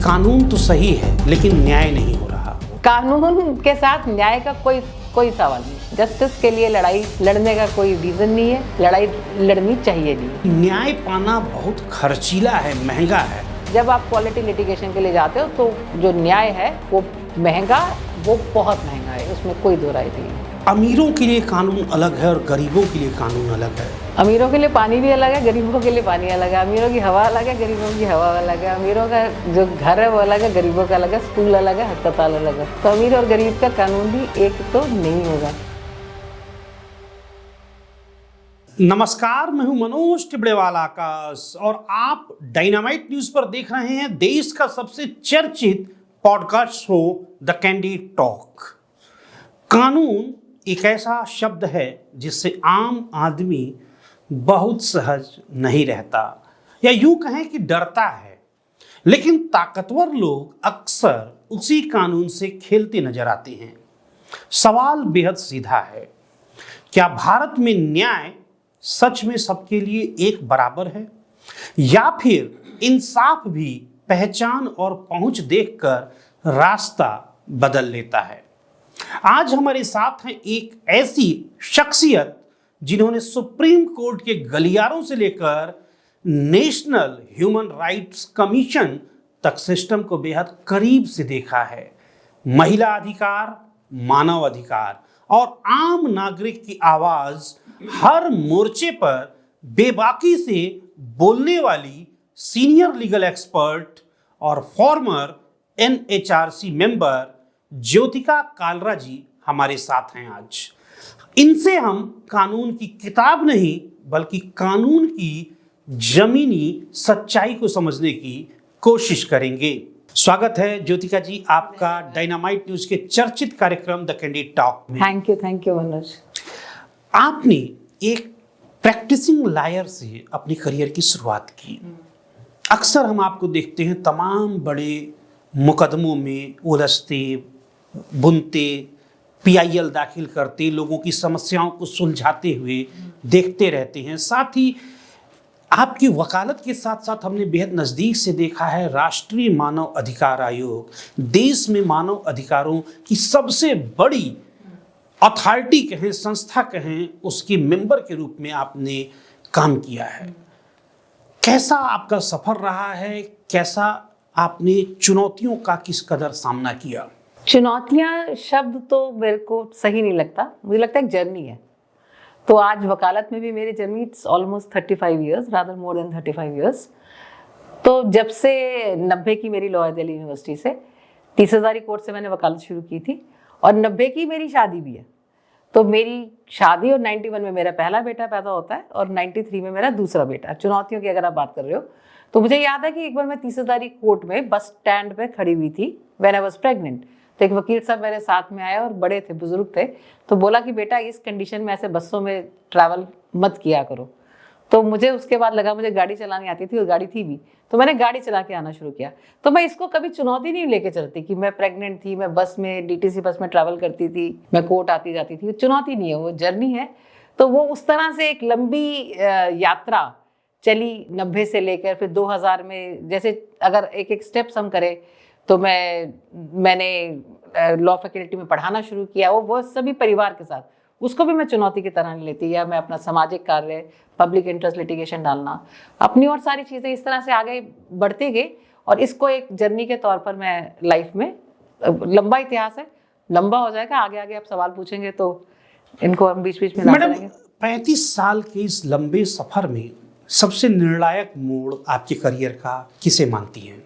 कानून तो सही है लेकिन न्याय नहीं हो रहा। कानून के साथ न्याय का कोई सवाल नहीं। जस्टिस के लिए लड़ाई लड़ने का कोई रीजन नहीं है, लड़ाई लड़नी चाहिए नहीं। न्याय पाना बहुत खर्चीला है, महंगा है। जब आप क्वालिटी लिटिगेशन के लिए जाते हो तो जो न्याय है वो महंगा, वो बहुत महंगा है, उसमें कोई दो राय नहीं है। अमीरों के लिए कानून अलग है और गरीबों के लिए कानून अलग है। अमीरों के लिए पानी भी अलग है, गरीबों के लिए पानी अलग है। अमीरों की हवा अलग है, गरीबों की हवा अलग है। अमीरों का जो घर है वो अलग है, गरीबों का अलग है। स्कूल अलग है, अस्पताल अलग है। तो अमीर और गरीब का कानून भी एक तो नहीं होगा। नमस्कार, मैं हूं मनोज टिबड़ेवाल आकाश और आप डायनामाइट न्यूज पर देख रहे हैं देश का सबसे चर्चित podcast show the candid talk. कानून एक ऐसा शब्द है जिससे आम आदमी बहुत सहज नहीं रहता, या यूं कहें कि डरता है। लेकिन ताकतवर लोग अक्सर उसी कानून से खेलते नजर आते हैं। सवाल बेहद सीधा है, क्या भारत में न्याय सच में सबके लिए एक बराबर है, या फिर इंसाफ भी पहचान और पहुंच देखकर रास्ता बदल लेता है। आज हमारे साथ हैं एक ऐसी शख्सियत जिन्होंने सुप्रीम कोर्ट के गलियारों से लेकर नेशनल ह्यूमन राइट्स कमीशन तक सिस्टम को बेहद करीब से देखा है। महिला अधिकार, मानव अधिकार और आम नागरिक की आवाज हर मोर्चे पर बेबाकी से बोलने वाली सीनियर लीगल एक्सपर्ट और former NHRC member Jyotika Kalra ji हमारे साथ हैं आज। इनसे हम कानून की किताब नहीं बल्कि कानून की जमीनी सच्चाई को समझने की कोशिश करेंगे। स्वागत है ज्योतिका जी आपका डायनामाइट न्यूज के चर्चित कार्यक्रम द कैंडिड टॉक में। Thank you Manoj. आपने एक प्रैक्टिसिंग लॉयर से अपनी करियर की शुरुआत की। अक्सर हम आपको देखते हैं तमाम बड़े मुकदमों में उलझते बुनते, PIL दाखिल करते, लोगों की समस्याओं को सुलझाते हुए देखते रहते हैं। साथ ही आपकी वकालत के साथ साथ हमने बेहद नज़दीक से देखा है राष्ट्रीय मानव अधिकार आयोग, देश में मानव अधिकारों की सबसे बड़ी अथॉरिटी कहें, संस्था कहें, उसके मेंबर के रूप में आपने काम किया है। कैसा आपका सफर रहा है, कैसा आपने चुनौतियों का किस कदर सामना किया? चुनौतियां शब्द तो मेरे को सही नहीं लगता, मुझे लगता है एक जर्नी है। तो आज वकालत में भी मेरी journey it's almost 35 years, rather more than 35 years. तो जब से 90 की मेरी लॉ दिल्ली यूनिवर्सिटी से 30,000 कोर्ट से मैंने वकालत शुरू की थी और 90 की मेरी शादी भी है। तो मेरी शादी और 91 में मेरा पहला बेटा पैदा होता है और 93 में मेरा दूसरा बेटा। चुनौतियों की अगर आप बात कर रहे हो तो मुझे याद है कि एक बार मैं 30,000 कोर्ट में बस स्टैंड पे खड़ी हुई थी व्हेन आई वाज प्रेग्नेंट। तो एक वकील साहब मेरे साथ में आया और बड़े थे, बुजुर्ग थे, तो बोला कि बेटा इस कंडीशन में ऐसे बसों में ट्रैवल मत किया करो। तो मुझे उसके बाद लगा, मुझे गाड़ी चलानी आती थी और गाड़ी थी भी, तो मैंने गाड़ी चला के आना शुरू किया। तो मैं इसको कभी चुनौती नहीं लेके चलती कि मैं प्रेग्नेंट थी, मैं बस में DTC बस में ट्रैवल करती थी, मैं कोर्ट आती जाती थी। चुनौती नहीं है, वो जर्नी है। तो वो उस तरह से एक लंबी यात्रा चली 90 से लेकर फिर 2000 में। जैसे अगर एक एक स्टेप्स हम करें तो मैंने लॉ फैकल्टी में पढ़ाना शुरू किया, वो सभी परिवार के साथ, उसको भी मैं चुनौती की तरह नहीं लेती। या मैं अपना सामाजिक कार्य, पब्लिक इंटरेस्ट लिटिगेशन डालना, अपनी और सारी चीज़ें इस तरह से आगे बढ़ते गए और इसको एक जर्नी के तौर पर मैं लाइफ में, लंबा इतिहास है, लंबा हो जाएगा, आगे आगे आप सवाल पूछेंगे तो इनको हम बीच बीच में लाते रहेंगे। 35 साल के इस लंबे सफर में सबसे निर्णायक मोड़ आपके करियर का किसे मानती हैं?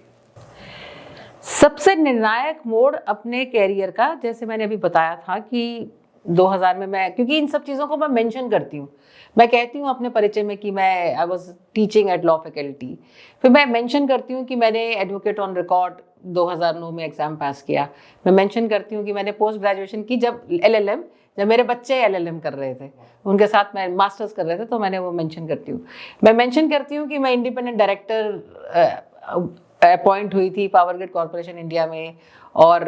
सबसे निर्णायक मोड़ अपने कैरियर का, जैसे मैंने अभी बताया था कि 2000 में मैं, क्योंकि इन सब चीज़ों को मैं मेंशन करती हूँ, मैं कहती हूँ अपने परिचय में कि मैं I was teaching eight law faculty. फिर मैं मेंशन करती हूँ कि मैंने एडवोकेट ऑन रिकॉर्ड 2009 में एग्ज़ाम पास किया। मैं मेंशन करती हूँ कि मैंने पोस्ट ग्रेजुएशन की, जब LLM, जब मेरे बच्चे LLM कर रहे थे, उनके साथ मैं मास्टर्स कर रहे थे, तो मैंने वो मेंशन करती हूँ। मैं मेंशन करती हूँ कि मैं इंडिपेंडेंट डायरेक्टर अपॉइंट हुई थी पावर ग्रिड कॉर्पोरेशन इंडिया में और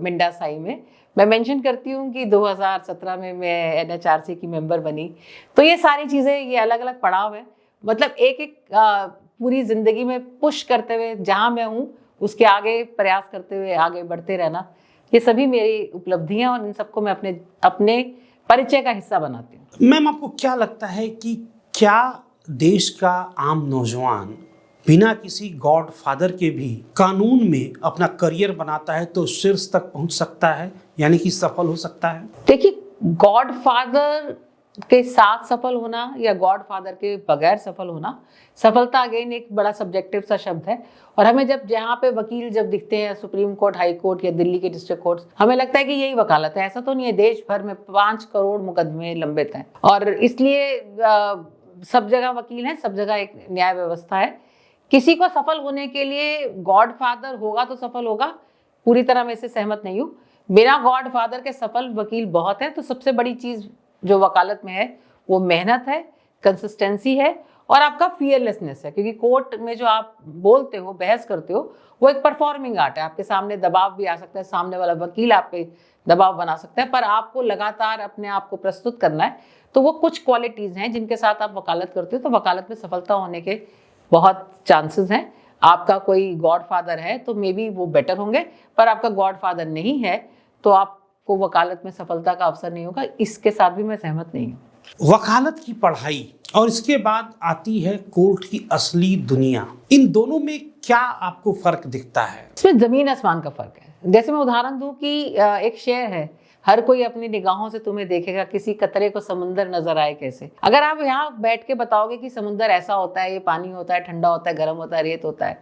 मिंडा साई में। मैं मेंशन करती हूँ कि 2017 में मैं NHRC की मेंबर बनी। तो ये सारी चीज़ें, ये अलग अलग पड़ाव है, मतलब एक एक पूरी ज़िंदगी में पुश करते हुए जहाँ मैं हूँ उसके आगे प्रयास करते हुए आगे बढ़ते रहना, ये सभी मेरी उपलब्धियां और इन सबको मैं अपने अपने परिचय का हिस्सा बनाती हूँ। मैम, आपको क्या लगता है कि क्या देश का आम नौजवान बिना किसी गॉड फादर के भी कानून में अपना करियर बनाता है तो शीर्ष तक पहुंच सकता है, यानी कि सफल हो सकता है? देखिए, गॉड फादर के साथ सफल होना या गॉड फादर के बगैर सफल होना, सफलता अगेन एक बड़ा सब्जेक्टिव सा शब्द है। और हमें जब जहाँ पे वकील जब दिखते हैं, सुप्रीम कोर्ट, हाई कोर्ट या दिल्ली के डिस्ट्रिक्ट कोर्ट, हमें लगता है कि यही वकालत है। ऐसा तो नहीं है, देश भर में 5 करोड़ मुकदमे लंबित हैं और इसलिए सब जगह वकील हैं, सब जगह एक न्याय व्यवस्था है। किसी को सफल होने के लिए गॉड फादर होगा तो सफल होगा, पूरी तरह मैं इससे सहमत नहीं हूँ। बिना गॉड फादर के सफल वकील बहुत है। तो सबसे बड़ी चीज जो वकालत में है वो मेहनत है, कंसिस्टेंसी है और आपका फियरलेसनेस है। क्योंकि कोर्ट में जो आप बोलते हो, बहस करते हो, वो एक परफॉर्मिंग आर्ट है। आपके सामने दबाव भी आ सकता है, सामने वाला वकील आप पे दबाव बना सकता है, पर आपको लगातार अपने आप को प्रस्तुत करना है। तो वो कुछ क्वालिटीज हैं जिनके साथ आप वकालत करते हो, तो वकालत में सफलता होने के बहुत चांसेस हैं। आपका कोई गॉड फादर है तो मे बी वो बेटर होंगे, पर आपका गॉड फादर नहीं है तो आपको वकालत में सफलता का अवसर नहीं होगा। इसके साथ भी मैं सहमत नहीं हूँ। वकालत की पढ़ाई और इसके बाद आती है कोर्ट की असली दुनिया, इन दोनों में क्या आपको फर्क दिखता है? इसमें जमीन आसमान का फर्क है। जैसे मैं उदाहरण दूं कि एक शेर है, हर कोई अपनी निगाहों से तुम्हें देखेगा, किसी कतरे को समुंदर नजर आए कैसे। अगर आप यहाँ बैठ के बताओगे कि समुंदर ऐसा होता है, ये पानी होता है, ठंडा होता है, गर्म होता है, रेत होता है,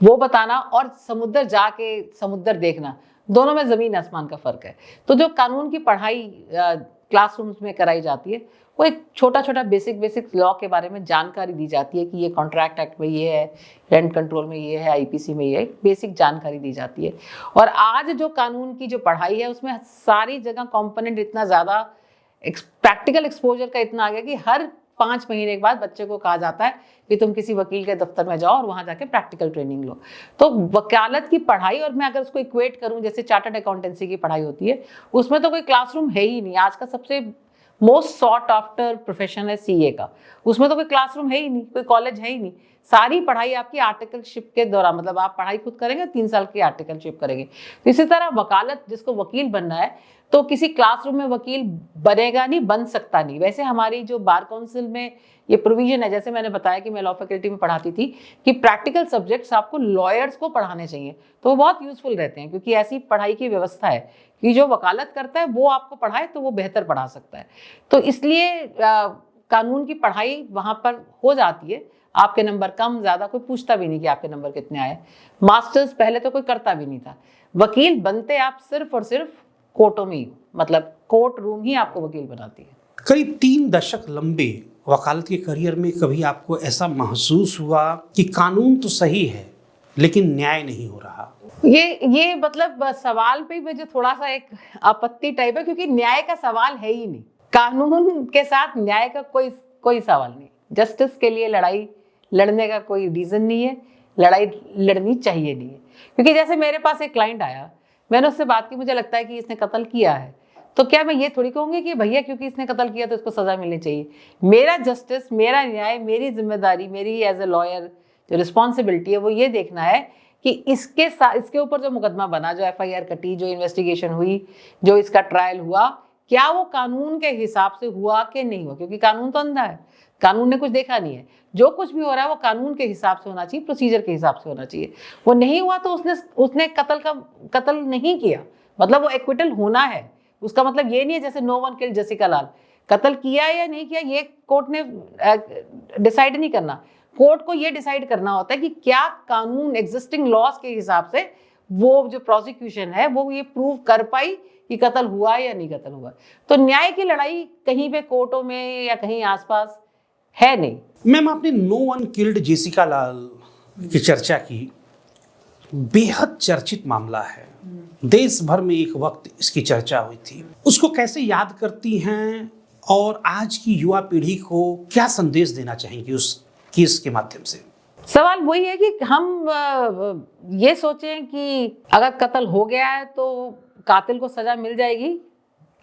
वो बताना और समुद्र जाके समुद्र देखना, दोनों में जमीन आसमान का फर्क है। तो जो कानून की पढ़ाई क्लासरूम्स में कराई जाती है, वो एक छोटा छोटा बेसिक लॉ के बारे में जानकारी दी जाती है कि ये कॉन्ट्रैक्ट एक्ट में ये है, रेंट कंट्रोल में ये है, आईपीसी में ये है, बेसिक जानकारी दी जाती है। और आज जो कानून की जो पढ़ाई है उसमें सारी जगह कंपोनेंट इतना ज़्यादा, प्रैक्टिकल एक्सपोजर का इतना आ गया कि हर 5 महीने के बाद बच्चे को कहा जाता है कि तुम किसी वकील के दफ्तर में जाओ और वहां जाके प्रैक्टिकल ट्रेनिंग लो। तो वकालत की पढ़ाई, और मैं अगर उसको इक्वेट करूं जैसे चार्टर्ड अकाउंटेंसी की पढ़ाई होती है, उसमें तो कोई क्लासरूम है ही नहीं। आज का सबसे मोस्ट सॉट आफ्टर प्रोफेशन है सीए का, उसमें तो कोई क्लासरूम है ही नहीं, कोई कॉलेज है ही नहीं। सारी पढ़ाई आपकी आर्टिकलशिप के दौरान, मतलब आप पढ़ाई खुद करेंगे, 3 साल की आर्टिकलशिप करेंगे। तो इसी तरह वकालत, जिसको वकील बनना है, तो किसी क्लासरूम में वकील बनेगा नहीं, बन सकता नहीं। वैसे हमारी जो बार काउंसिल में ये प्रोविजन है, जैसे मैंने बताया कि मैं लॉ फैकल्टी में पढ़ाती थी, कि प्रैक्टिकल सब्जेक्ट्स आपको लॉयर्स को पढ़ाने चाहिए, तो वो बहुत यूजफुल रहते हैं। क्योंकि ऐसी पढ़ाई की व्यवस्था है कि जो वकालत करता है वो आपको पढ़ाए तो वो बेहतर पढ़ा सकता है। तो इसलिए कानून की पढ़ाई वहाँ पर हो जाती है। आपके नंबर कम ज़्यादा कोई पूछता भी नहीं कि आपके नंबर कितने आए। मास्टर्स पहले तो कोई करता भी नहीं था। वकील बनते आप सिर्फ और सिर्फ कोर्टों में ही, मतलब कोर्ट रूम ही आपको वकील बनाती है। करीब 3 दशक लंबे वकालत के करियर में कभी आपको ऐसा महसूस हुआ कि कानून तो सही है लेकिन न्याय नहीं हो रहा? ये मतलब सवाल पे मुझे थोड़ा सा एक आपत्ति टाइप है, क्योंकि न्याय का सवाल है ही नहीं। कानून के साथ न्याय का कोई सवाल नहीं। जस्टिस के लिए लड़ाई लड़ने का कोई रीजन नहीं है, लड़ाई लड़नी चाहिए नहीं है। क्योंकि जैसे मेरे पास एक क्लाइंट आया, मैंने उससे बात की, मुझे लगता है कि इसने कत्ल किया है, तो क्या मैं ये थोड़ी कहूँगी कि भैया क्योंकि इसने कत्ल किया तो इसको सजा मिलनी चाहिए। मेरा जस्टिस, मेरा न्याय, मेरी जिम्मेदारी, मेरी एज ए लॉयर जो रिस्पॉन्सिबिलिटी है वो ये देखना है कि इसके ऊपर जो मुकदमा बना, जो एफआईआर कटी, जो इन्वेस्टिगेशन हुई, जो इसका ट्रायल हुआ, क्या वो कानून के हिसाब से हुआ कि नहीं हुआ। क्योंकि कानून तो अंधा है, कानून ने कुछ देखा नहीं है। जो कुछ भी हो रहा है वो कानून के हिसाब से होना चाहिए, प्रोसीजर के हिसाब से होना चाहिए। वो नहीं हुआ तो उसने कत्ल नहीं किया, मतलब वो एक्विटल होना है। उसका मतलब ये नहीं है जैसे नो वन किल्ड जेसिका लाल, कत्ल किया या नहीं किया ये कोर्ट ने डिसाइड नहीं करना। कोर्ट को ये डिसाइड करना होता है कि क्या कानून एग्जिस्टिंग लॉज के हिसाब से वो जो प्रोसिक्यूशन है वो ये प्रूव कर पाई कि कत्ल हुआ या नहीं कत्ल हुआ। तो न्याय की लड़ाई कहीं पे कोर्टों में या कहीं आसपास है नहीं। मैम, आपने नो वन किल्ड जेसिका लाल की चर्चा की, बेहद चर्चित मामला है, देश भर में एक वक्त इसकी चर्चा हुई थी। उसको कैसे याद करती हैं और आज की युवा पीढ़ी को क्या संदेश देना चाहेंगी उस केस के माध्यम से? सवाल वही है कि हम ये सोचें कि अगर कत्ल हो गया है तो कातिल को सजा मिल जाएगी,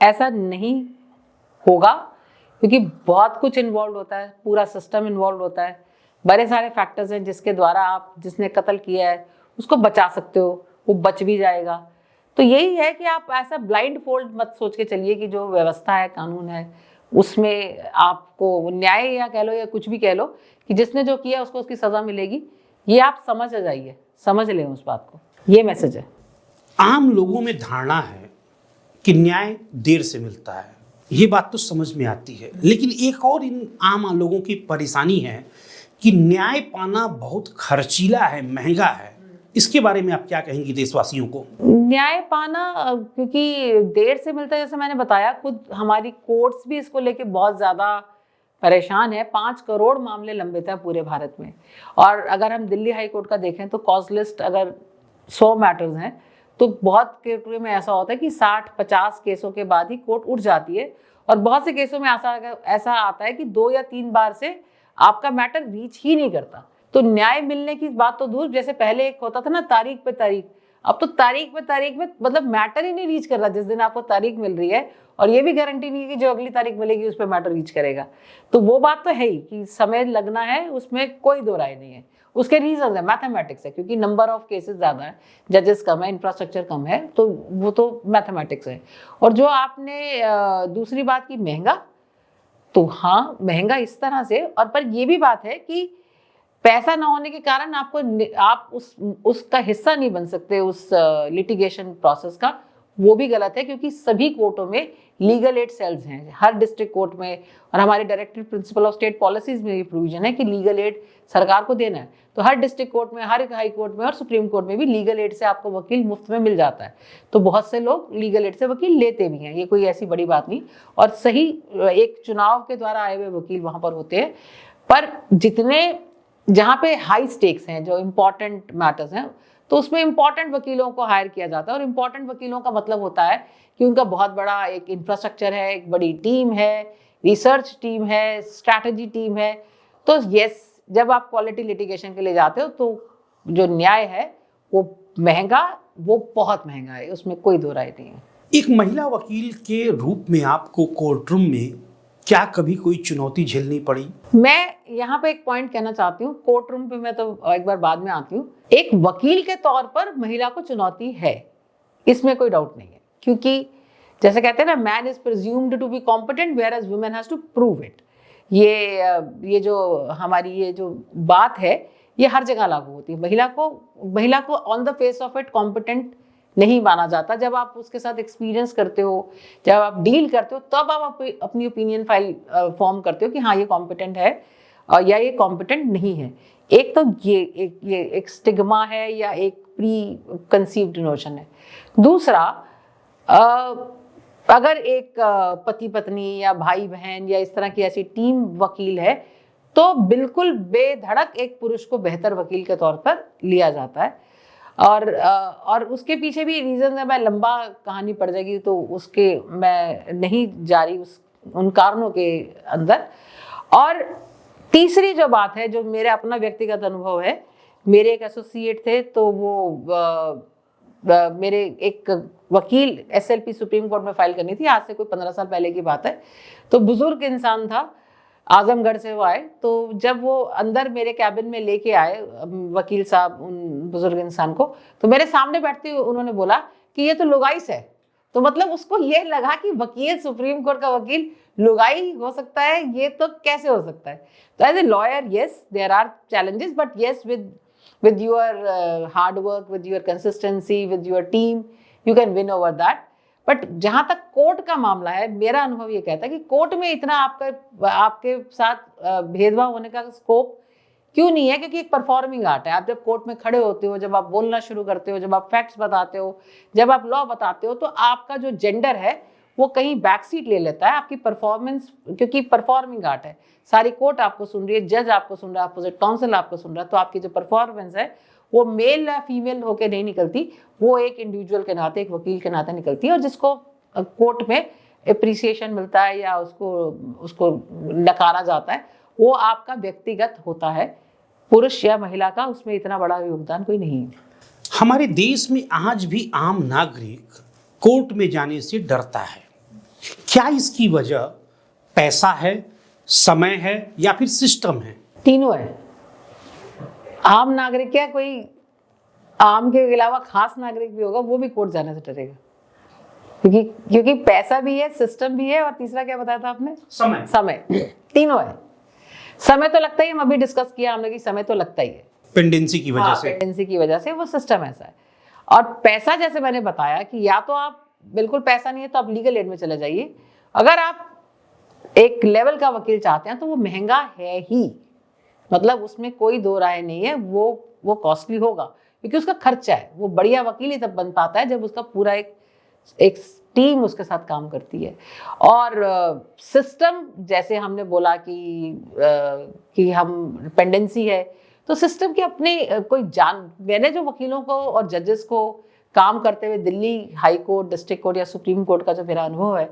ऐसा नहीं होगा। क्योंकि बहुत कुछ इन्वॉल्व होता है, पूरा सिस्टम इन्वॉल्व होता है, बड़े सारे फैक्टर्स हैं जिसके द्वारा आप, जिसने कत्ल किया है उसको बचा सकते हो, वो बच भी जाएगा। तो यही है कि आप ऐसा ब्लाइंड फोल्ड मत सोच के चलिए कि जो व्यवस्था है, कानून है, उसमें आपको न्याय या कह लो या कुछ भी कह लो कि जिसने जो किया उसको उसकी सजा मिलेगी। ये आप समझ जाइए, समझ लें उस बात को। ये मैसेज है। आम लोगों में धारणा है कि न्याय देर से मिलता है, ये बात तो समझ में आती है, लेकिन एक और इन आम लोगों की परेशानी है कि न्याय पाना बहुत खर्चीला है, महंगा है। इसके बारे में आप क्या कहेंगी देशवासियों को? न्याय पाना क्योंकि देर से मिलता है, जैसे मैंने बताया, खुद हमारी कोर्ट्स भी इसको लेके बहुत ज़्यादा परेशान है। 5 करोड़ मामले लंबित हैं पूरे भारत में। और अगर हम दिल्ली हाई कोर्ट का देखें तो कॉज लिस्ट अगर 100 मैटर्स हैं तो बहुत केस में ऐसा होता है कि 60-50 केसों के बाद ही कोर्ट उठ जाती है। और बहुत से केसों में ऐसा आता है कि 2 या 3 बार से आपका मैटर रीच ही नहीं करता। तो न्याय मिलने की बात तो दूर, जैसे पहले एक होता था ना तारीख पे तारीख, अब तो तारीख पे तारीख में मतलब मैटर ही नहीं रीच कर रहा। जिस दिन आपको तारीख मिल रही है और ये भी गारंटी नहीं है कि जो अगली तारीख मिलेगी उस पर मैटर रीच करेगा। तो वो बात तो है ही कि समय लगना है, उसमें कोई दो राय नहीं है। उसके रीजन है, मैथमेटिक्स है, क्योंकि नंबर ऑफ केसेस ज़्यादा है, जजेस कम है, इंफ्रास्ट्रक्चर कम है, तो वो तो मैथमेटिक्स है। और जो आपने दूसरी बात की महंगा, तो हाँ महंगा इस तरह से, और पर ये भी बात है कि पैसा ना होने के कारण आप उसका हिस्सा नहीं बन सकते उस लिटिगेशन प्रोसेस का। वो भी गलत है, क्योंकि सभी कोर्टों में लीगल एड सेल्स हैं, हर डिस्ट्रिक्ट कोर्ट में। और हमारे directive principle of state policies में ये प्रोविजन है कि लीगल एड सरकार को देना है। तो हर डिस्ट्रिक्ट कोर्ट में, हर हाई कोर्ट में और सुप्रीम कोर्ट में भी लीगल एड से आपको वकील मुफ्त में मिल जाता है। तो बहुत से लोग लीगल एड से वकील लेते भी हैं, ये कोई ऐसी बड़ी बात नहीं। और सही एक चुनाव के द्वारा आए हुए वकील वहां पर होते हैं। पर जहाँ पे हाई स्टेक्स हैं, जो इम्पोर्टेंट मैटर्स हैं, तो उसमें इम्पोर्टेंट वकीलों को हायर किया जाता है। और इम्पोर्टेंट वकीलों का मतलब होता है कि उनका बहुत बड़ा एक इंफ्रास्ट्रक्चर है, एक बड़ी टीम है, रिसर्च टीम है, स्ट्रैटेजी टीम है। तो यस, जब आप क्वालिटी लिटिगेशन के लिए जाते हो तो जो न्याय है वो महंगा, वो बहुत महंगा है, उसमें कोई दो राय नहीं है। एक महिला वकील के रूप में आपको कोर्टरूम में क्या कभी कोई चुनौती झेलनी पड़ी? मैं यहाँ पे एक पॉइंट कहना चाहती हूँ, कोर्ट रूम पे मैं तो एक बार बाद में आती हूँ। एक वकील के तौर पर महिला को चुनौती है, इसमें कोई डाउट नहीं है, क्योंकि जैसे कहते हैं ना, man is presumed to be competent whereas women has to prove it. ये जो हमारी ये जो बात है, ये हर जगह लागू होती है। महिला को on the face of it competent नहीं माना जाता। जब आप उसके साथ एक्सपीरियंस करते हो, जब आप डील करते हो, तब आप अपनी ओपिनियन फाइल फॉर्म करते हो कि हाँ ये कॉम्पिटेंट है या ये कॉम्पिटेंट नहीं है। एक तो ये एक स्टिग्मा है या एक प्री कंसीव्ड नोशन है। दूसरा, अगर एक पति पत्नी या भाई बहन या इस तरह की ऐसी टीम वकील है, तो बिल्कुल बेधड़क एक पुरुष को बेहतर वकील के तौर पर लिया जाता है। और उसके पीछे भी रीजन है, मैं लंबा कहानी पड़ जाएगी तो उसके मैं नहीं जा रही उन कारणों के अंदर। और तीसरी जो बात है, जो मेरा अपना व्यक्तिगत अनुभव है, मेरे एक एसोसिएट थे, तो वो मेरे एक वकील SLP सुप्रीम कोर्ट में फाइल करनी थी, आज से कोई 15 साल पहले की बात है। तो बुजुर्ग इंसान था, आजमगढ़ से वो आए। तो जब वो अंदर मेरे कैबिन में लेके आए वकील साहब उन बुजुर्ग इंसान को, तो मेरे सामने बैठते हुए उन्होंने बोला कि ये तो लुगाइस है। तो मतलब उसको ये लगा कि वकील, सुप्रीम कोर्ट का वकील लुगाई हो सकता है, ये तो कैसे हो सकता है। तो as a lawyer, yes there are challenges, but yes with your hard work, with your consistency, with your team, you can win over that. But जहाँ तक कोर्ट का मामला है, मेरा अनुभव ये कहता है कि कोर्ट में इतना आपके साथ भेदभाव होने का स्कोप क्यों नहीं है, क्योंकि एक परफॉर्मिंग आर्ट है। आप जब कोर्ट में खड़े होते हो, जब आप बोलना शुरू करते हो, जब आप फैक्ट्स बताते हो, जब आप लॉ बताते हो, तो आपका जो जेंडर है वो कहीं बैक सीट ले लेता है, आपकी परफॉर्मेंस, क्योंकि परफॉर्मिंग आर्ट है। सारी कोर्ट आपको सुन रही है, जज आपको सुन रहा है, अपोजिट काउंसिल आपको सुन रहा है, तो आपकी जो परफॉर्मेंस है वो मेल या फीमेल होके नहीं निकलती, वो एक इंडिविजुअल के नाते, एक वकील के नाते निकलती है। और जिसको कोर्ट में अप्रिसिएशन मिलता है या उसको नकारा जाता है, वो आपका व्यक्तिगत होता है, पुरुष या महिला का उसमें इतना बड़ा योगदान कोई नहीं है। हमारे देश में आज भी आम नागरिक कोर्ट में जाने से डरता है। क्या इसकी वजह पैसा है, समय है, या फिर सिस्टम है? तीनों है। आम नागरिक क्या, कोई आम के अलावा खास नागरिक भी होगा वो भी कोर्ट जाने से डरेगा, क्योंकि पैसा भी है, सिस्टम भी है, और तीसरा क्या बताया था आपने? समय तीनों है। समय तो लगता ही, हम अभी डिस्कस किया हमने कि समय तो लगता ही है पेंडेंसी की वजह से। पेंडेंसी की वजह से वो सिस्टम ऐसा है। और पैसा, जैसे मैंने बताया कि या तो आप बिल्कुल पैसा नहीं है तो आप लीगल एड में चले जाइए। अगर आप एक लेवल का वकील चाहते हैं तो वो महंगा है ही, मतलब उसमें कोई दो राय नहीं है, वो कॉस्टली होगा क्योंकि उसका खर्चा है। वो बढ़िया वकील ही तब बन पाता है जब उसका पूरा एक टीम उसके साथ काम करती है। और सिस्टम, जैसे हमने बोला कि हम पेंडेंसी है, तो सिस्टम के अपने मैंने जो वकीलों को और जजेस को काम करते हुए Delhi high court, district court या सुप्रीम कोर्ट का जो मेरा अनुभव है,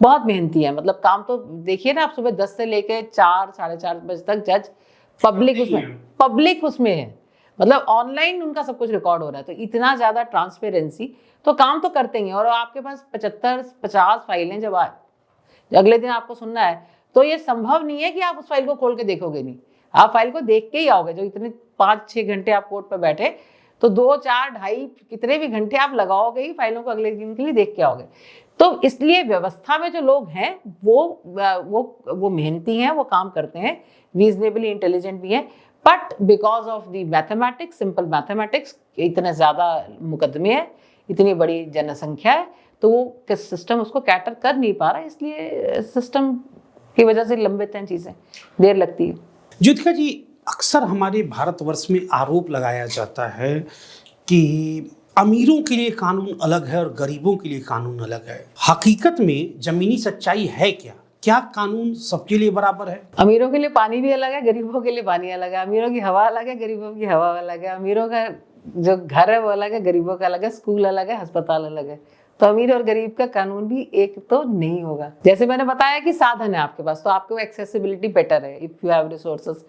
बहुत मेहनती है। मतलब काम तो देखिए ना, आप सुबह 10 से लेके 4 साढ़े 4 बजे तक जज, पब्लिक उसमें है, मतलब ऑनलाइन उनका सब कुछ रिकॉर्ड हो रहा है, तो इतना ज्यादा ट्रांसपेरेंसी, तो काम तो करते ही हैं। और आपके पास 75-50 फाइलें जब अगले दिन आपको सुनना है, तो ये संभव नहीं है कि आप उस फाइल को खोल के देखोगे नहीं, आप फाइल को देख के ही आओगे। जो इतने 5-6 घंटे आप कोर्ट पर बैठे, तो 2-4-2.5 कितने भी घंटे आप लगाओगे ही फाइलों को अगले दिन के लिए देख के आओगे। तो इसलिए व्यवस्था में जो लोग हैं वो मेहनती हैं, वो काम करते हैं, रीजनेबली इंटेलिजेंट भी हैं, but because of the mathematics, simple mathematics, इतने ज्यादा मुकदमे हैं, इतनी बड़ी जनसंख्या है, तो वो सिस्टम उसको कैटर कर नहीं पा रहा, इसलिए सिस्टम की वजह से लंबित हैं चीजें, देर लगती है। ज्योतिका जी, अक्सर हमारे भारतवर्ष में आरोप लगाया जाता है कि अमीरों के लिए कानून अलग है और गरीबों के लिए कानून अलग है। हकीकत में जमीनी सच्चाई है क्या कानून सबके लिए बराबर है? अमीरों के लिए पानी भी अलग है, गरीबों के लिए पानी अलग है। अमीरों की हवा अलग है, गरीबों की हवा अलग है। अमीरों का जो घर है वो अलग है, गरीबों का अलग है। स्कूल अलग है, अस्पताल अलग है। तो अमीर और गरीब का कानून भी एक तो नहीं होगा। जैसे मैंने बताया कि साधन है आपके पास, तो आपको एक्सेसिबिलिटी बेटर है इफ यू हैव रिसोर्सेस।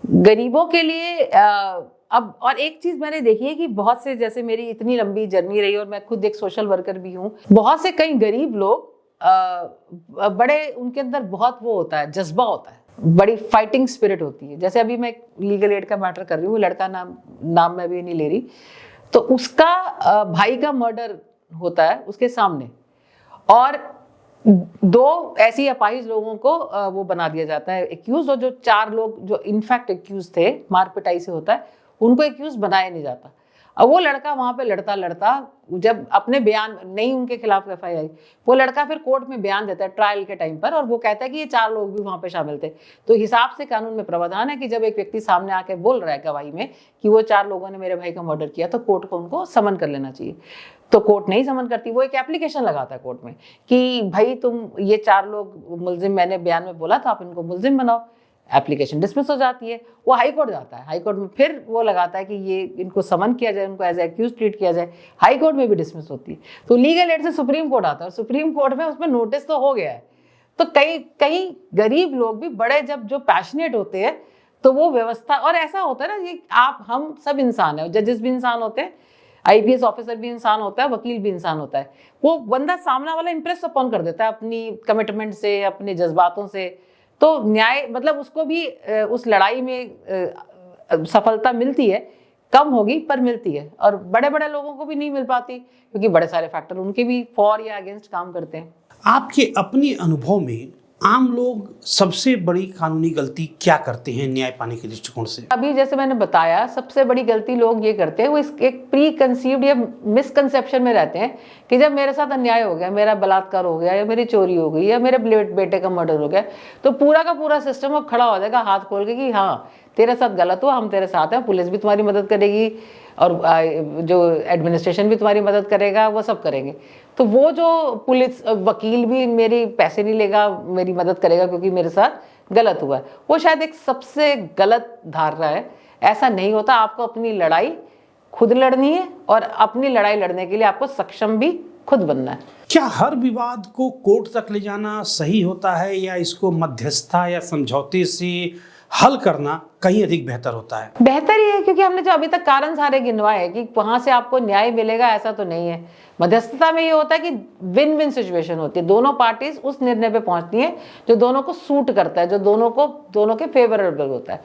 गरीबों के लिए अब और एक चीज मैंने देखी है कि बहुत से, जैसे मेरी इतनी लंबी जर्नी रही और मैं खुद एक सोशल वर्कर भी हूँ, बहुत से कई गरीब लोग बड़े, उनके अंदर बहुत वो होता है, जज्बा होता है, बड़ी फाइटिंग स्पिरिट होती है। जैसे अभी मैं लीगल एड का मैटर कर रही हूँ, लड़का नाम मैं भी नहीं ले रही, तो उसका भाई का मर्डर होता है उसके सामने, और 2 ऐसी अपाहिज लोगों को वो बना दिया जाता है एक्यूज, और जो 4 लोग जो इनफैक्ट एक्यूज थे, मार पिटाई से होता है, उनको एक्यूज बनाया नहीं जाता। अब वो लड़का वहां पे लड़ता जब अपने बयान नहीं, उनके खिलाफ FIR, वो लड़का फिर कोर्ट में बयान देता है ट्रायल के टाइम पर, और वो कहता है कि ये 4 लोग भी वहां पे शामिल थे। तो हिसाब से कानून में प्रावधान है कि जब एक व्यक्ति सामने आके बोल रहा है गवाही में कि वो 4 लोगों ने मेरे भाई का मर्डर किया, तो कोर्ट को उनको समन कर लेना चाहिए। तो कोर्ट नहीं समन करती, वो एक एप्लीकेशन लगाता है कोर्ट में कि भाई तुम ये 4 लोग मुल्जिम, मैंने बयान में बोला था, आप इनको मुल्जिम बनाओ। एप्लीकेशन डिसमिस हो जाती है, वो हाई कोर्ट जाता है, हाई कोर्ट में फिर वो लगाता है कि ये इनको समन किया जाए, उनको एज एक्यूज ट्रीट किया जाए, हाई कोर्ट में भी डिसमिस होती है। तो लीगल एड से सुप्रीम कोर्ट आता है, और सुप्रीम कोर्ट में उसमें नोटिस तो हो गया है। तो कई गरीब लोग भी बड़े जो पैशनेट होते हैं, तो वो व्यवस्था, और ऐसा होता है ना, ये हम सब इंसान है, जजेस भी इंसान होते हैं, IPS ऑफिसर भी इंसान होता है, वकील भी इंसान होता है। वो बंदा सामना वाला इंप्रेस अपॉन कर देता है अपनी कमिटमेंट से, अपने जज्बातों से, तो न्याय, मतलब उसको भी उस लड़ाई में सफलता मिलती है, कम होगी पर मिलती है। और बड़े बड़े लोगों को भी नहीं मिल पाती, क्योंकि बड़े सारे फैक्टर उनके भी फॉर या अगेंस्ट काम करते हैं। आपके अपने अनुभव में आम लोग सबसे बड़ी कानूनी गलती क्या करते हैं न्याय पाने के दृष्टिकोण से? अभी जैसे मैंने बताया, सबसे बड़ी गलती लोग ये करते हैं, वो एक प्री कंसीव्ड या मिसकंसेप्शन में रहते हैं कि जब मेरे साथ अन्याय हो गया, मेरा बलात्कार हो गया, या मेरी चोरी हो गई, या मेरे बेटे का मर्डर हो गया, तो पूरा का पूरा सिस्टम अब खड़ा हो जाएगा हाथ खोल के कि हाँ तेरे साथ गलत हुआ, हम तेरे साथ हैं, पुलिस भी तुम्हारी मदद करेगी, और जो एडमिनिस्ट्रेशन भी तुम्हारी मदद करेगा, वो सब करेंगे। तो वो जो पुलिस वकील भी मेरी पैसे नहीं लेगा, मेरी मदद करेगा क्योंकि मेरे साथ गलत हुआ है, वो शायद एक सबसे गलत धारणा है। ऐसा नहीं होता, आपको अपनी लड़ाई खुद लड़नी है, और अपनी लड़ाई लड़ने के लिए आपको सक्षम भी खुद बनना है। क्या हर विवाद को कोर्ट तक ले जाना सही होता है, या इसको मध्यस्थता या समझौते से हल करना कहीं अधिक बेहतर होता है। बेहतर ही है, क्योंकि हमने जो अभी तक कारण सारे गिनवाए हैं कि वहां से आपको न्याय मिलेगा, ऐसा तो नहीं है। मध्यस्थता में ये होता है कि विन विन सिचुएशन होती है, दोनों पार्टीज उस निर्णय पे पहुंचती हैं जो दोनों को सूट करता है, जो दोनों के फेवरेबल होता है।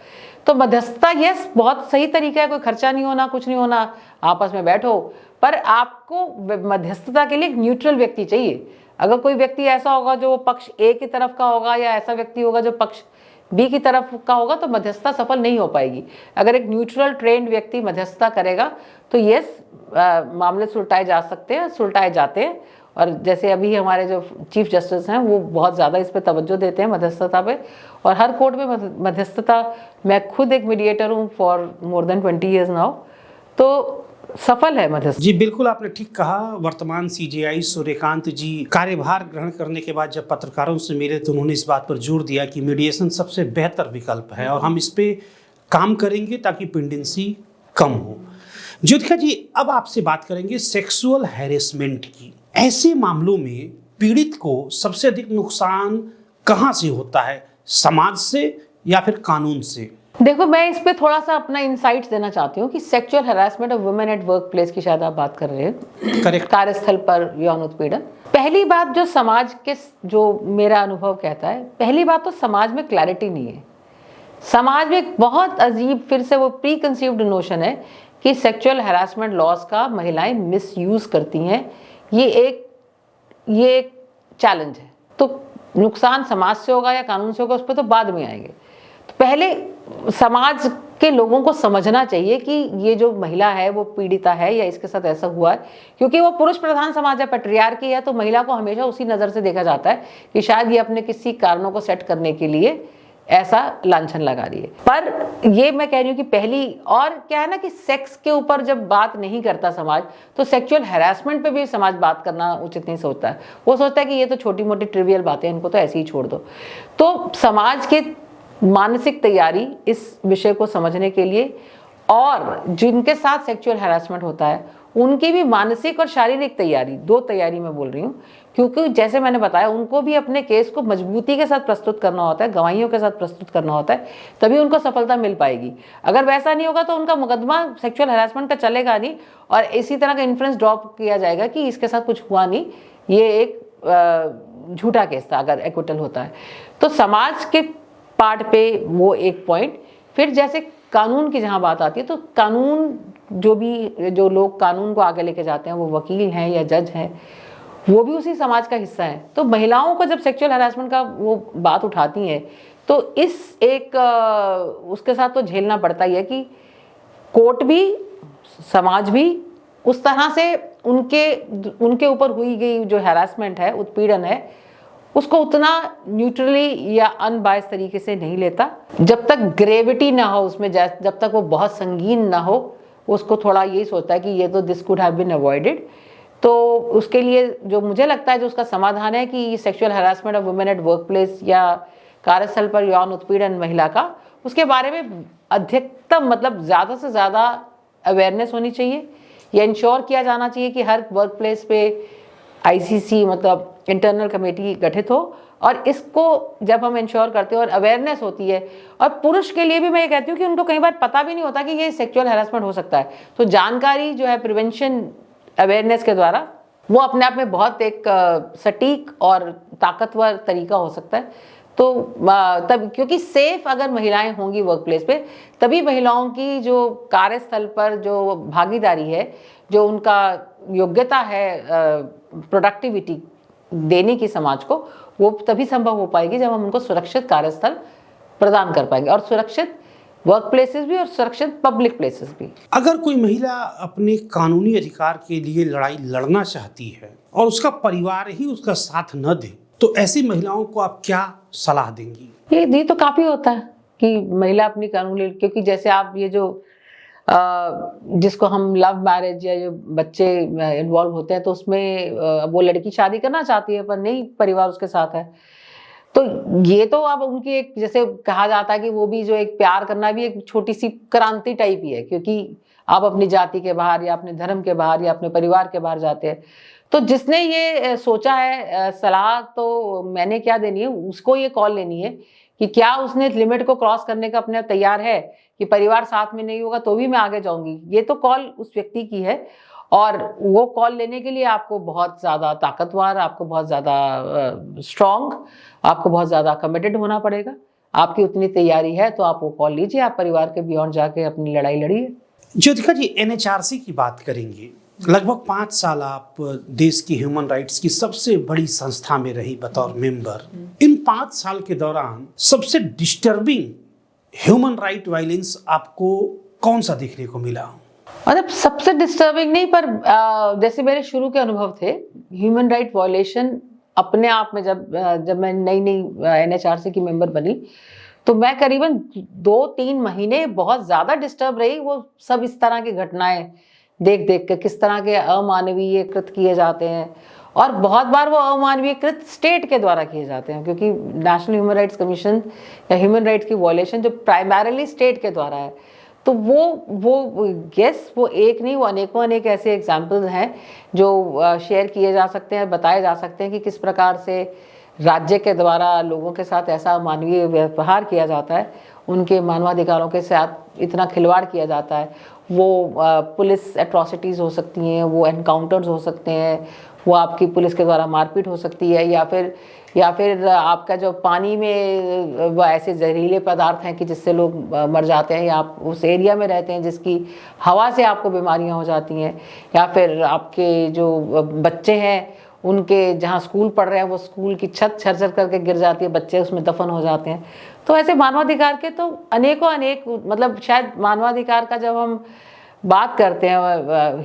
तो मध्यस्थता यस बहुत सही तरीका है, कोई खर्चा नहीं होना, कुछ नहीं होना, आपस में बैठो, पर आपको मध्यस्थता के लिए एक न्यूट्रल व्यक्ति चाहिए। अगर कोई व्यक्ति ऐसा होगा जो पक्ष ए की तरफ का होगा, या ऐसा व्यक्ति होगा जो पक्ष बी की तरफ का होगा, तो मध्यस्थता सफल नहीं हो पाएगी। अगर एक न्यूट्रल ट्रेंड व्यक्ति मध्यस्थता करेगा तो यस मामले सुलटाए जा सकते हैं, सुलटाए जाते हैं। और जैसे अभी हमारे जो चीफ जस्टिस हैं वो बहुत ज़्यादा इस पे तवज्जो देते हैं मध्यस्थता पे, और हर कोर्ट में मध्यस्थता, मैं खुद एक मीडिएटर हूँ for more than 20 years now, तो सफल है मध्यस्थता। जी बिल्कुल, आपने ठीक कहा। वर्तमान सीजेआई सूर्यकांत जी कार्यभार ग्रहण करने के बाद जब पत्रकारों से मिले तो उन्होंने इस बात पर जोर दिया कि मीडिएशन सबसे बेहतर विकल्प है और हम इस पे काम करेंगे ताकि पेंडेंसी कम हो। ज्योतिका जी, अब आपसे बात करेंगे सेक्सुअल हैरेसमेंट की। ऐसे मामलों में पीड़ित को सबसे अधिक नुकसान कहाँ से होता है, समाज से या फिर कानून से? देखो, मैं इस पे थोड़ा सा अपना इंसाइट्स देना चाहती हूँ कि sexual harassment of women at work place की शायद आप बात कर रहे हैं, करेक्ट। कार्यस्थल पर यौन उत्पीड़न। पहली बात जो समाज के, जो मेरा अनुभव कहता है, पहली बात तो समाज में क्लैरिटी नहीं है। समाज में एक बहुत अजीब, फिर से वो प्री कंसीव्ड नोशन है कि सेक्सुअल हैरेसमेंट लॉज का महिलाएं मिसयूज करती हैं। ये एक चैलेंज है। तो नुकसान समाज से होगा या कानून से होगा, उस पर तो बाद में आएंगे। तो पहले समाज के लोगों को समझना चाहिए कि ये जो महिला है वो पीड़िता है या इसके साथ ऐसा हुआ है, क्योंकि वो पुरुष प्रधान समाज है, पैट्रियार्की है, तो महिला को हमेशा उसी नज़र से देखा जाता है कि शायद ये अपने किसी कारणों को सेट करने के लिए ऐसा लांछन लगा रही है। पर ये मैं कह रही हूँ कि पहली, और क्या है ना कि सेक्स के ऊपर जब बात नहीं करता समाज, तो सेक्सुअल हैरेसमेंट पे भी समाज बात करना उचित नहीं सोचता है। वो सोचता है कि ये तो छोटी मोटी ट्रिवियल बातें, इनको तो ऐसे ही छोड़ दो। तो समाज के मानसिक तैयारी इस विषय को समझने के लिए, और जिनके साथ सेक्सुअल हैरेसमेंट होता है उनकी भी मानसिक और शारीरिक तैयारी, दो तैयारी मैं बोल रही हूँ, क्योंकि जैसे मैंने बताया उनको भी अपने केस को मजबूती के साथ प्रस्तुत करना होता है, गवाहियों के साथ प्रस्तुत करना होता है, तभी उनको सफलता मिल पाएगी। अगर वैसा नहीं होगा तो उनका मुकदमा सेक्सुअल हैरेसमेंट का चलेगा नहीं, और इसी तरह का इन्फ्रेंस ड्रॉप किया जाएगा कि इसके साथ कुछ हुआ नहीं, ये एक झूठा केस था अगर एक्विटल होता है। तो समाज के पार्ट पे वो एक पॉइंट। फिर जैसे कानून की जहाँ बात आती है, तो कानून, जो लोग कानून को आगे लेके जाते हैं, वो वकील हैं या जज हैं, वो भी उसी समाज का हिस्सा है। तो महिलाओं को जब सेक्सुअल हैरेसमेंट का वो बात उठाती हैं, तो उसके साथ तो झेलना पड़ता ही है कि कोर्ट भी, समाज भी उस तरह से उनके ऊपर हुई गई जो हैरेसमेंट है, उत्पीड़न है, उसको उतना न्यूट्रली या अनबायस तरीके से नहीं लेता। जब तक ग्रेविटी ना हो उसमें, जब तक वो बहुत संगीन ना हो, उसको थोड़ा यही सोचता है कि ये तो this could have been avoided. तो उसके लिए जो मुझे लगता है जो उसका समाधान है कि sexual harassment of women at work place या कार्यस्थल पर यौन उत्पीड़न महिला का, उसके बारे में अधिकतम, मतलब ज़्यादा से ज़्यादा अवेयरनेस होनी चाहिए। या इंश्योर किया जाना चाहिए कि हर वर्क प्लेस पे ICC, मतलब इंटरनल कमेटी गठित हो, और इसको जब हम इंश्योर करते हैं और अवेयरनेस होती है, और पुरुष के लिए भी मैं ये कहती हूँ कि उनको कई बार पता भी नहीं होता कि ये सेक्सुअल हैरेसमेंट हो सकता है, तो जानकारी जो है प्रिवेंशन अवेयरनेस के द्वारा, वो अपने आप में बहुत एक सटीक और ताकतवर तरीका हो सकता है। तो तब, क्योंकि सेफ अगर महिलाएं होंगी वर्क प्लेस पे, तभी महिलाओं की जो कार्यस्थल पर जो भागीदारी है, जो उनका योग्यता है प्रोडक्टिविटी देने की समाज को, वो तभी संभव हो पाएगी जब हम उनको सुरक्षित कार्यस्थल प्रदान कर पाएंगे, और सुरक्षित वर्क प्लेसेस भी और सुरक्षित पब्लिक प्लेसेस भी। अगर कोई महिला अपने कानूनी अधिकार के लिए लड़ाई लड़ना चाहती है और उसका परिवार ही उसका साथ न दे, तो ऐसी महिलाओं को आप क्या सलाह देंगी? ये तो काफी होता है कि महिला अपनी कानूनी, क्योंकि जैसे आप ये जो जिसको हम लव मैरिज या जो बच्चे इन्वॉल्व होते हैं, तो उसमें वो लड़की शादी करना चाहती है पर नहीं परिवार उसके साथ है, तो ये तो अब उनकी एक, जैसे कहा जाता है कि वो भी जो एक प्यार करना भी एक छोटी सी क्रांति टाइप ही है, क्योंकि आप अपनी जाति के बाहर या अपने धर्म के बाहर या अपने परिवार के बाहर जाते हैं। तो जिसने ये सोचा है, सलाह तो मैंने क्या देनी है, उसको ये कॉल लेनी है कि क्या उसने लिमिट को क्रॉस करने का अपने तैयार है कि परिवार साथ में नहीं होगा तो भी मैं आगे जाऊंगी। ये तो कॉल उस व्यक्ति की है, और वो कॉल लेने के लिए आपको बहुत ज़्यादा ताकतवर, आपको बहुत ज़्यादा स्ट्रांग, आपको बहुत ज़्यादा कमिटेड होना पड़ेगा। आपकी उतनी तैयारी है तो आप वो कॉल लीजिए, आप परिवार के बियॉन्ड जाके अपनी लड़ाई लड़िए। ज्योतिका जी, एनएचआरसी की बात करेंगे। लगभग 5 साल आप देश की ह्यूमन राइट्स की सबसे बड़ी संस्था में रही बतौर मेंबर। इन 5 साल के दौरान सबसे डिस्टर्बिंग ह्यूमन राइट वायलेंस आपको कौन सा देखने को मिला? मतलब सबसे डिस्टर्बिंग नहीं, पर जैसे मेरे शुरू के अनुभव थे ह्यूमन राइट वायलेशन अपने आप में, जब मैं नई एनएचआरसी की मेंबर बनी तो मैं करीबन 2-3 महीने बहुत ज़्यादा डिस्टर्ब रही। वो सब इस तरह की घटनाएं देख देख के किस तरह के अमानवीय कृत किए जाते हैं, और बहुत बार वो अमानवीय कृत स्टेट के द्वारा किए जाते हैं, क्योंकि नेशनल ह्यूमन राइट्स कमीशन या ह्यूमन राइट्स की वायलेशन जो प्राइमरीली स्टेट के द्वारा है, तो वो एक नहीं, वो अनेक ऐसे एग्जाम्पल्स हैं जो शेयर किए जा सकते हैं, बताए जा सकते हैं कि किस प्रकार से राज्य के द्वारा लोगों के साथ ऐसा मानवीय व्यवहार किया जाता है, उनके मानवाधिकारों के साथ इतना खिलवाड़ किया जाता है। वो पुलिस एट्रॉसिटीज़ हो सकती हैं, वो एनकाउंटर्स हो सकते हैं, वो आपकी पुलिस के द्वारा मारपीट हो सकती है, या फिर आपका जो पानी में वो ऐसे जहरीले पदार्थ हैं कि जिससे लोग मर जाते हैं, या आप उस एरिया में रहते हैं जिसकी हवा से आपको बीमारियां हो जाती हैं, या फिर आपके जो बच्चे हैं उनके जहाँ स्कूल पढ़ रहे हैं वो स्कूल की छत झरझर करके गिर जाती है, बच्चे उसमें दफन हो जाते हैं। तो ऐसे मानवाधिकार के तो अनेक मतलब शायद मानवाधिकार का जब हम बात करते हैं,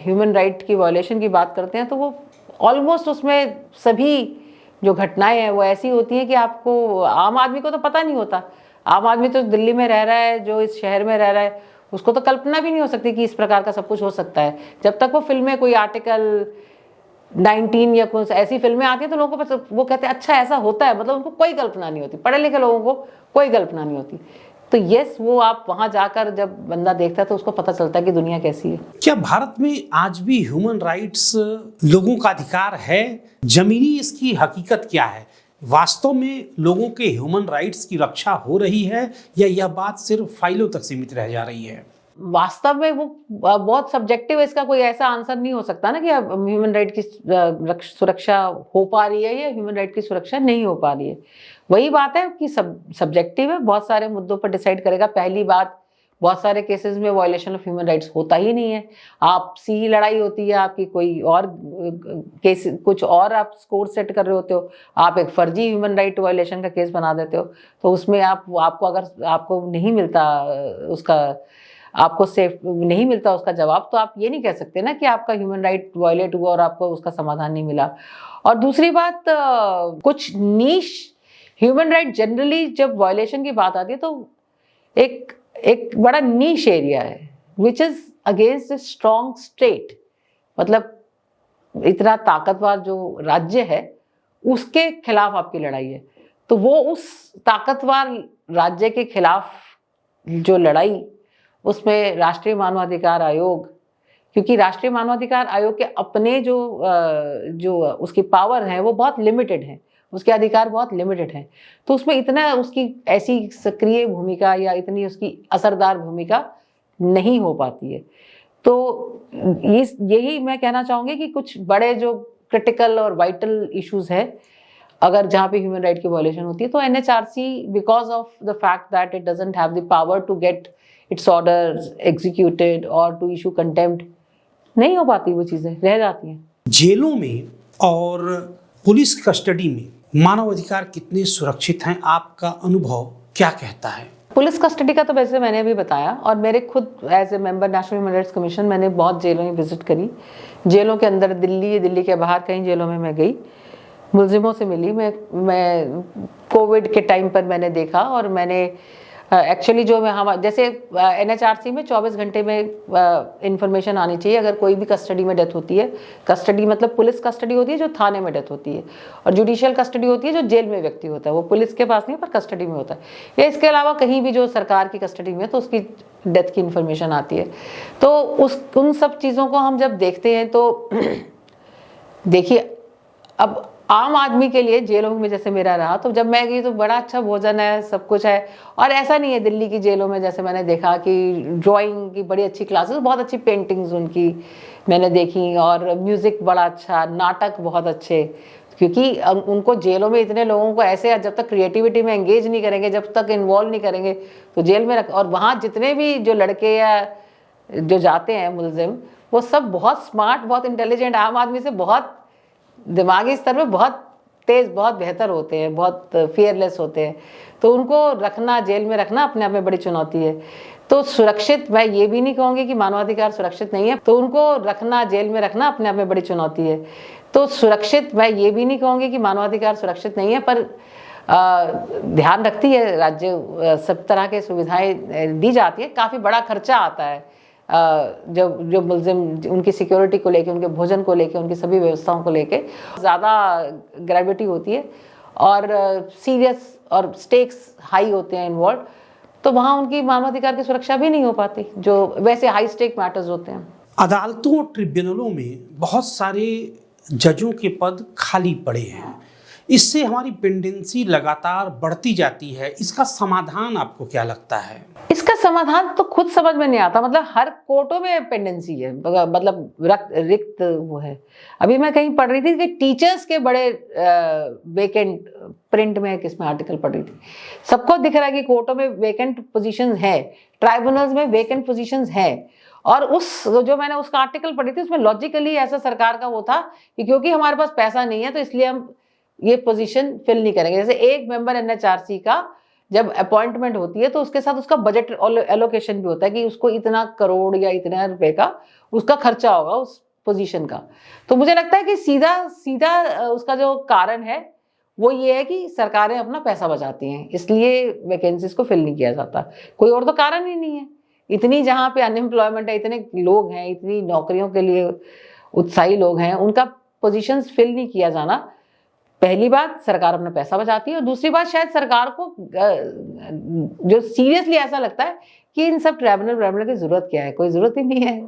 ह्यूमन राइट की वायलेशन की बात करते हैं, तो वो ऑलमोस्ट उसमें सभी जो घटनाएं हैं वो ऐसी होती हैं कि आपको, आम आदमी को तो पता नहीं होता। आम आदमी तो दिल्ली में रह रहा है, जो इस शहर में रह रहा है, उसको तो कल्पना भी नहीं हो सकती कि इस प्रकार का सब कुछ हो सकता है। जब तक वो फिल्में, कोई आर्टिकल 19 या कुछ ऐसी फिल्में आती हैं तो लोगों को वो कहते हैं अच्छा ऐसा होता है, मतलब उनको कोई कल्पना नहीं होती, पढ़े लिखे लोगों को कोई कल्पना नहीं होती। तो यस, वो आप वहां जाकर जब बंदा देखता है तो उसको पता चलता है कि दुनिया कैसी है। क्या भारत में आज भी ह्यूमन राइट्स लोगों का अधिकार है? जमीनी इसकी हकीकत क्या है? वास्तव में लोगों के ह्यूमन राइट्स की रक्षा हो रही है या यह बात सिर्फ फाइलों तक सीमित रह जा रही है? वास्तव में वो बहुत सब्जेक्टिव है, इसका कोई ऐसा आंसर नहीं हो सकता ना कि अब ह्यूमन राइट की सुरक्षा हो पा रही है या ह्यूमन राइट की सुरक्षा नहीं हो पा रही है। वही बात है कि सब्जेक्टिव है, बहुत सारे मुद्दों पर डिसाइड करेगा। पहली बात, बहुत सारे केसेस में वायलेशन ऑफ ह्यूमन राइट्स होता ही नहीं है। आपसी लड़ाई होती है, आपकी कोई और केस, कुछ और आप स्कोर सेट कर रहे होते हो, आप एक फर्जी ह्यूमन राइट वायलेशन का केस बना देते हो, तो उसमें आपको अगर आपको नहीं मिलता उसका, आपको सेफ नहीं मिलता उसका जवाब, तो आप ये नहीं कह सकते ना कि आपका ह्यूमन राइट वायलेट हुआ और आपको उसका समाधान नहीं मिला। और दूसरी बात, कुछ नीश ह्यूमन राइट जनरली जब वायलेशन की बात आती है तो एक बड़ा नीश एरिया है which is against a strong state, मतलब इतना ताकतवर जो राज्य है उसके खिलाफ आपकी लड़ाई है। तो वो उस ताकतवर राज्य के खिलाफ जो लड़ाई, उसमें राष्ट्रीय मानवाधिकार आयोग, क्योंकि राष्ट्रीय मानवाधिकार आयोग के अपने जो उसकी पावर है वो बहुत लिमिटेड है, उसके अधिकार बहुत लिमिटेड हैं, तो उसमें इतना उसकी ऐसी सक्रिय भूमिका या इतनी उसकी असरदार भूमिका नहीं हो पाती है। तो यही मैं कहना चाहूँगी कि कुछ बड़े जो क्रिटिकल और वाइटल इश्यूज है, अगर जहाँ पे ह्यूमन राइट की वायलेशन होती है, तो NHRC, because of the fact that it doesn't have the power to get its orders executed और टू इशू कंटेम्प्ट, नहीं हो पाती, वो चीज़ें रह जाती हैं। जेलों में और पुलिस कस्टडी में मानवाधिकार कितने सुरक्षित हैं? आपका अनुभव क्या कहता है? पुलिस कस्टडी का तो वैसे मैंने अभी बताया, और मेरे खुद as a member national human rights commission मैंने बहुत जेलों में विजिट करी। जेलों के अंदर, दिल्ली के बाहर कई जेलों में मैं गई, मुलजिमों से मिली। मैं कोविड के टाइम पर मैंने देखा, और मैंने एक्चुअली जो हम जैसे एनएचआरसी में 24 घंटे में इंफॉर्मेशन आनी चाहिए अगर कोई भी कस्टडी में डेथ होती है। कस्टडी मतलब पुलिस कस्टडी होती है जो थाने में डेथ होती है, और जुडिशियल कस्टडी होती है जो जेल में व्यक्ति होता है, वो पुलिस के पास नहीं पर कस्टडी में होता है। या इसके अलावा कहीं भी जो सरकार की कस्टडी में है तो उसकी डेथ की इन्फॉर्मेशन आती है। तो उन सब चीज़ों को हम जब देखते हैं तो देखिए, अब आम आदमी के लिए जेलों में जैसे मेरा रहा, तो जब मैं गई तो बड़ा अच्छा भोजन है, सब कुछ है। और ऐसा नहीं है दिल्ली की जेलों में जैसे मैंने देखा कि ड्राइंग की बड़ी अच्छी क्लासेस, बहुत अच्छी पेंटिंग्स उनकी मैंने देखी, और म्यूजिक बड़ा अच्छा, नाटक बहुत अच्छे, क्योंकि उनको जेलों में इतने लोगों को ऐसे जब तक क्रिएटिविटी में एंगेज नहीं करेंगे, जब तक इन्वॉल्व नहीं करेंगे, तो जेल में रख। और वहाँ जितने भी जो लड़के या जो जाते हैं मुलजिम, वो सब बहुत स्मार्ट, बहुत इंटेलिजेंट, आम आदमी से बहुत दिमागी स्तर पे बहुत तेज, बहुत बेहतर होते हैं, बहुत फियरलेस होते हैं। तो उनको रखना, जेल में रखना अपने आप में बड़ी चुनौती है। तो सुरक्षित, मैं ये भी नहीं कहूँगी कि मानवाधिकार सुरक्षित नहीं है, तो उनको रखना, जेल में रखना अपने आप में बड़ी चुनौती है। तो सुरक्षित, मैं ये भी नहीं कहूँगी कि मानवाधिकार सुरक्षित नहीं है, पर ध्यान रखती है राज्य, सब तरह के सुविधाएं दी जाती है। काफ़ी बड़ा खर्चा आता है जो मुलजिम, उनकी सिक्योरिटी को लेके, उनके भोजन को लेके, उनकी सभी व्यवस्थाओं को लेके ज़्यादा ग्रेविटी होती है, और सीरियस और स्टेक्स हाई होते हैं इन्वॉल्व, तो वहाँ उनकी मानवाधिकार की सुरक्षा भी नहीं हो पाती, जो वैसे हाई स्टेक मैटर्स होते हैं। अदालतों और ट्रिब्यूनलों में बहुत सारे जजों के पद खाली पड़े हैं, इससे हमारी पेंडेंसी लगातार बढ़ती जाती है। इसका समाधान आपको क्या लगता है? इसका समाधान तो खुद समझ में नहीं आता। मतलब हर कोर्टों में पेंडेंसी है, मतलब रिक्त वो है। अभी मैं कहीं पढ़ रही थी कि टीचर्स के बड़े वेकेंट, प्रिंट में किसमें आर्टिकल पढ़ रही थी, सबको दिख रहा है कि कोर्टों में वेकेंट पोजीशंस है, ट्राइब्यूनल्स में वेकेंट पोजीशंस है। और उस जो मैंने उसका आर्टिकल पढ़ी थी, उसमें लॉजिकली ऐसा सरकार का वो था कि क्योंकि हमारे पास पैसा नहीं है तो इसलिए हम ये पोजीशन फिल नहीं करेंगे। जैसे एक मेंबर एनएचआरसी का जब अपॉइंटमेंट होती है तो उसके साथ उसका बजट एलोकेशन भी होता है कि उसको इतना करोड़ या इतना रुपए का उसका खर्चा होगा उस पोजीशन का। तो मुझे लगता है कि सीधा सीधा उसका जो कारण है वो ये है कि सरकारें अपना पैसा बचाती हैं, इसलिए वैकेंसीज को फिल नहीं किया जाता। कोई और तो कारण ही नहीं है। इतनी जहाँ पे अनएम्प्लॉयमेंट है, इतने लोग हैं, इतनी नौकरियों के लिए उत्साही लोग हैं, उनका पोजीशंस फिल नहीं किया जाना, पहली बात सरकार अपना पैसा बचाती है, और दूसरी बात शायद सरकार को जो सीरियसली ऐसा लगता है कि इन सब ट्राइब्यूनल की जरूरत क्या है, कोई जरूरत ही नहीं है,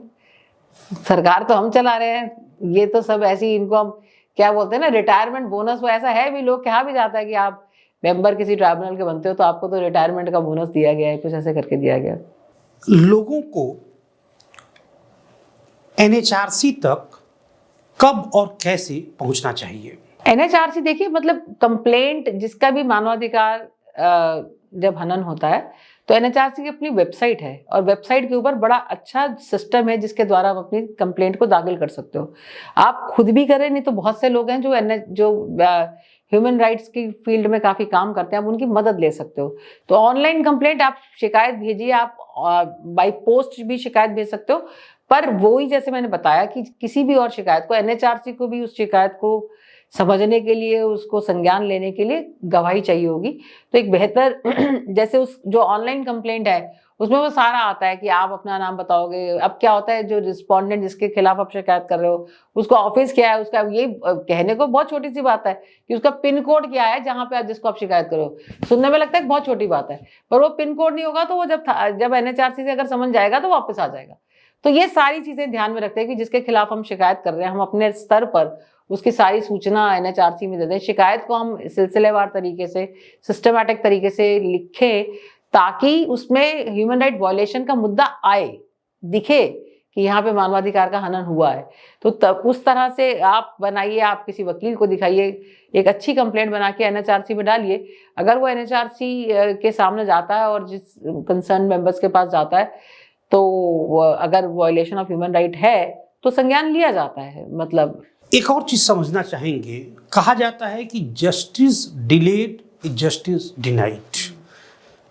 सरकार तो हम चला रहे हैं, ये तो सब ऐसी, इनको हम क्या बोलते हैं ना, रिटायरमेंट बोनस, वो ऐसा है भी, लोग कहा भी जाता है कि आप मेंबर किसी ट्राइब्यूनल के बनते हो तो आपको तो रिटायरमेंट का बोनस दिया गया है, कुछ ऐसे करके दिया गया। लोगों को एनएचआरसी तक कब और कैसे पहुंचना चाहिए? एनएचआरसी देखिए, मतलब कंप्लेंट जिसका भी मानवाधिकार जब हनन होता है तो एनएचआरसी की अपनी वेबसाइट है, और वेबसाइट के ऊपर बड़ा अच्छा सिस्टम है जिसके द्वारा आप अपनी कंप्लेंट को दाखिल कर सकते हो। आप खुद भी करें, नहीं तो बहुत से लोग हैं जो ह्यूमन राइट्स की फील्ड में काफ़ी काम करते हैं, आप उनकी मदद ले सकते हो। तो ऑनलाइन कंप्लेंट आप शिकायत भेजिए, आप बाई पोस्ट भी शिकायत भेज सकते हो, पर वो ही जैसे मैंने बताया कि किसी भी और शिकायत को, एनएचआरसी को भी उस शिकायत को समझने के लिए, उसको संज्ञान लेने के लिए गवाही चाहिए होगी। तो एक बेहतर जैसे उस जो ऑनलाइन कंप्लेंट है उसमें वो सारा आता है कि आप अपना नाम बताओगे। अब क्या होता है, जो रिस्पोंडेंट जिसके खिलाफ आप शिकायत कर रहे हो उसका ऑफिस क्या है, उसका ये कहने को बहुत छोटी सी बात है कि उसका पिन कोड क्या है जहाँ पे जिसको आप शिकायत करो, सुनने में लगता है बहुत छोटी बात है, पर वो पिन कोड नहीं होगा तो वो जब एनएचआरसी से अगर समझ जाएगा तो वापस आ जाएगा। तो ये सारी चीजें ध्यान में रखते हैं कि जिसके खिलाफ हम शिकायत कर रहे हैं, हम अपने स्तर पर उसकी सारी सूचना एनएचआरसी में दे दें। शिकायत को हम सिलसिलेवार तरीके से, सिस्टमैटिक तरीके से लिखें ताकि उसमें ह्यूमन राइट वायलेशन का मुद्दा आए, दिखे कि यहाँ पे मानवाधिकार का हनन हुआ है। तो तब उस तरह से आप बनाइए, आप किसी वकील को दिखाइए, एक अच्छी कंप्लेंट बना के एनएचआरसी में डालिए। अगर वो एनएचआरसी के सामने जाता है और जिस कंसर्न मेंबर्स के पास जाता है, तो अगर वायलेशन ऑफ ह्यूमन राइट है तो संज्ञान लिया जाता है। मतलब एक और चीज समझना चाहेंगे, कहा जाता है कि justice delayed is justice denied.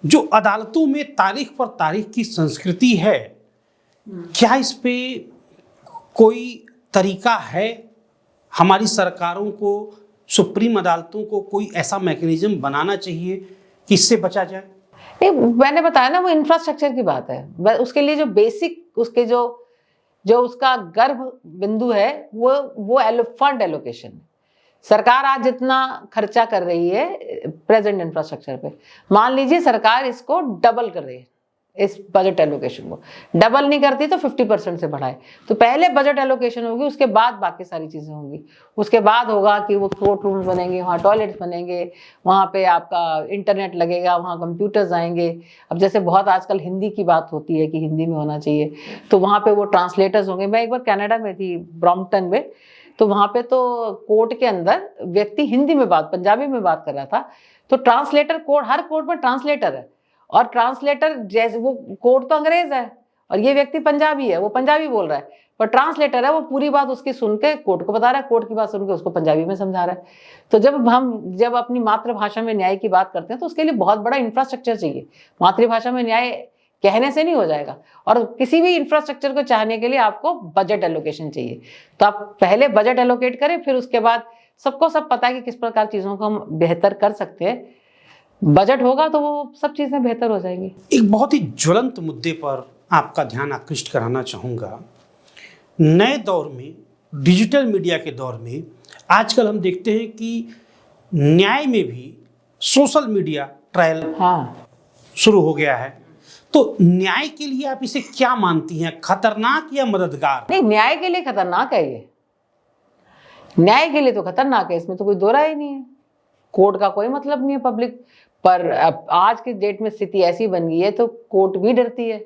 जो अदालतों में तारीख पर तारीख की संस्कृति है, क्या इस पे कोई तरीका है? हमारी सरकारों को, सुप्रीम अदालतों को कोई ऐसा मैकेनिज्म बनाना चाहिए कि इससे बचा जाए? मैंने बताया ना, वो इंफ्रास्ट्रक्चर की बात है। उसके लिए जो बेसिक, उसके जो उसका गर्भ बिंदु है वो फंड एलोकेशन। सरकार आज जितना खर्चा कर रही है प्रेजेंट इंफ्रास्ट्रक्चर पे, मान लीजिए सरकार इसको डबल कर रही है, इस बजट एलोकेशन को, डबल नहीं करती तो 50% से बढ़ाए। तो पहले बजट एलोकेशन होगी, उसके बाद बाकी सारी चीजें होंगी। उसके बाद होगा कि वो कोर्ट रूम्स बनेंगे, वहाँ टॉयलेट्स बनेंगे, वहाँ पे आपका इंटरनेट लगेगा, वहाँ कंप्यूटर्स आएंगे। अब जैसे बहुत आजकल हिंदी की बात होती है कि हिंदी में होना चाहिए, तो वहाँ पे वो ट्रांसलेटर्स होंगे। मैं एक बार कनाडा में थी, ब्रॉम्पटन में, तो वहाँ पे तो कोर्ट के अंदर व्यक्ति हिंदी में पंजाबी में बात कर रहा था, तो ट्रांसलेटर कोर्ट, हर कोर्ट में ट्रांसलेटर है, और ट्रांसलेटर जैसे वो कोर्ट तो अंग्रेज है और ये व्यक्ति पंजाबी है, वो पंजाबी बोल रहा है, पर ट्रांसलेटर है, वो पूरी बात उसकी सुन के कोर्ट को बता रहा है, कोर्ट की बात सुन के उसको पंजाबी में समझा रहा है। तो जब अपनी मातृभाषा में न्याय की बात करते हैं तो उसके लिए बहुत बड़ा इंफ्रास्ट्रक्चर चाहिए। मातृभाषा में न्याय कहने से नहीं हो जाएगा, और किसी भी इंफ्रास्ट्रक्चर को चाहने के लिए आपको बजट एलोकेशन चाहिए। तो आप पहले बजट एलोकेट करें, फिर उसके बाद सबको सब पता है कि किस प्रकार चीजों को हम बेहतर कर सकते हैं। बजट होगा तो वो सब चीजें बेहतर हो जाएंगी। एक बहुत ही ज्वलंत मुद्दे पर आपका ध्यान आकृष्ट कराना चाहूँगा। नए दौर में, डिजिटल मीडिया के दौर में, आजकल हम देखते हैं कि न्याय में भी सोशल मीडिया ट्रायल शुरू हो गया है। तो न्याय के लिए आप इसे क्या मानती हैं, खतरनाक या मददगार? नहीं, न्याय के लिए खतरनाक है ये, न्याय के लिए तो खतरनाक है, इसमें तो कोई दो राय ही नहीं है। कोर्ट का कोई मतलब नहीं है पब्लिक पर। अब आज के डेट में स्थिति ऐसी बन गई है तो कोर्ट भी डरती है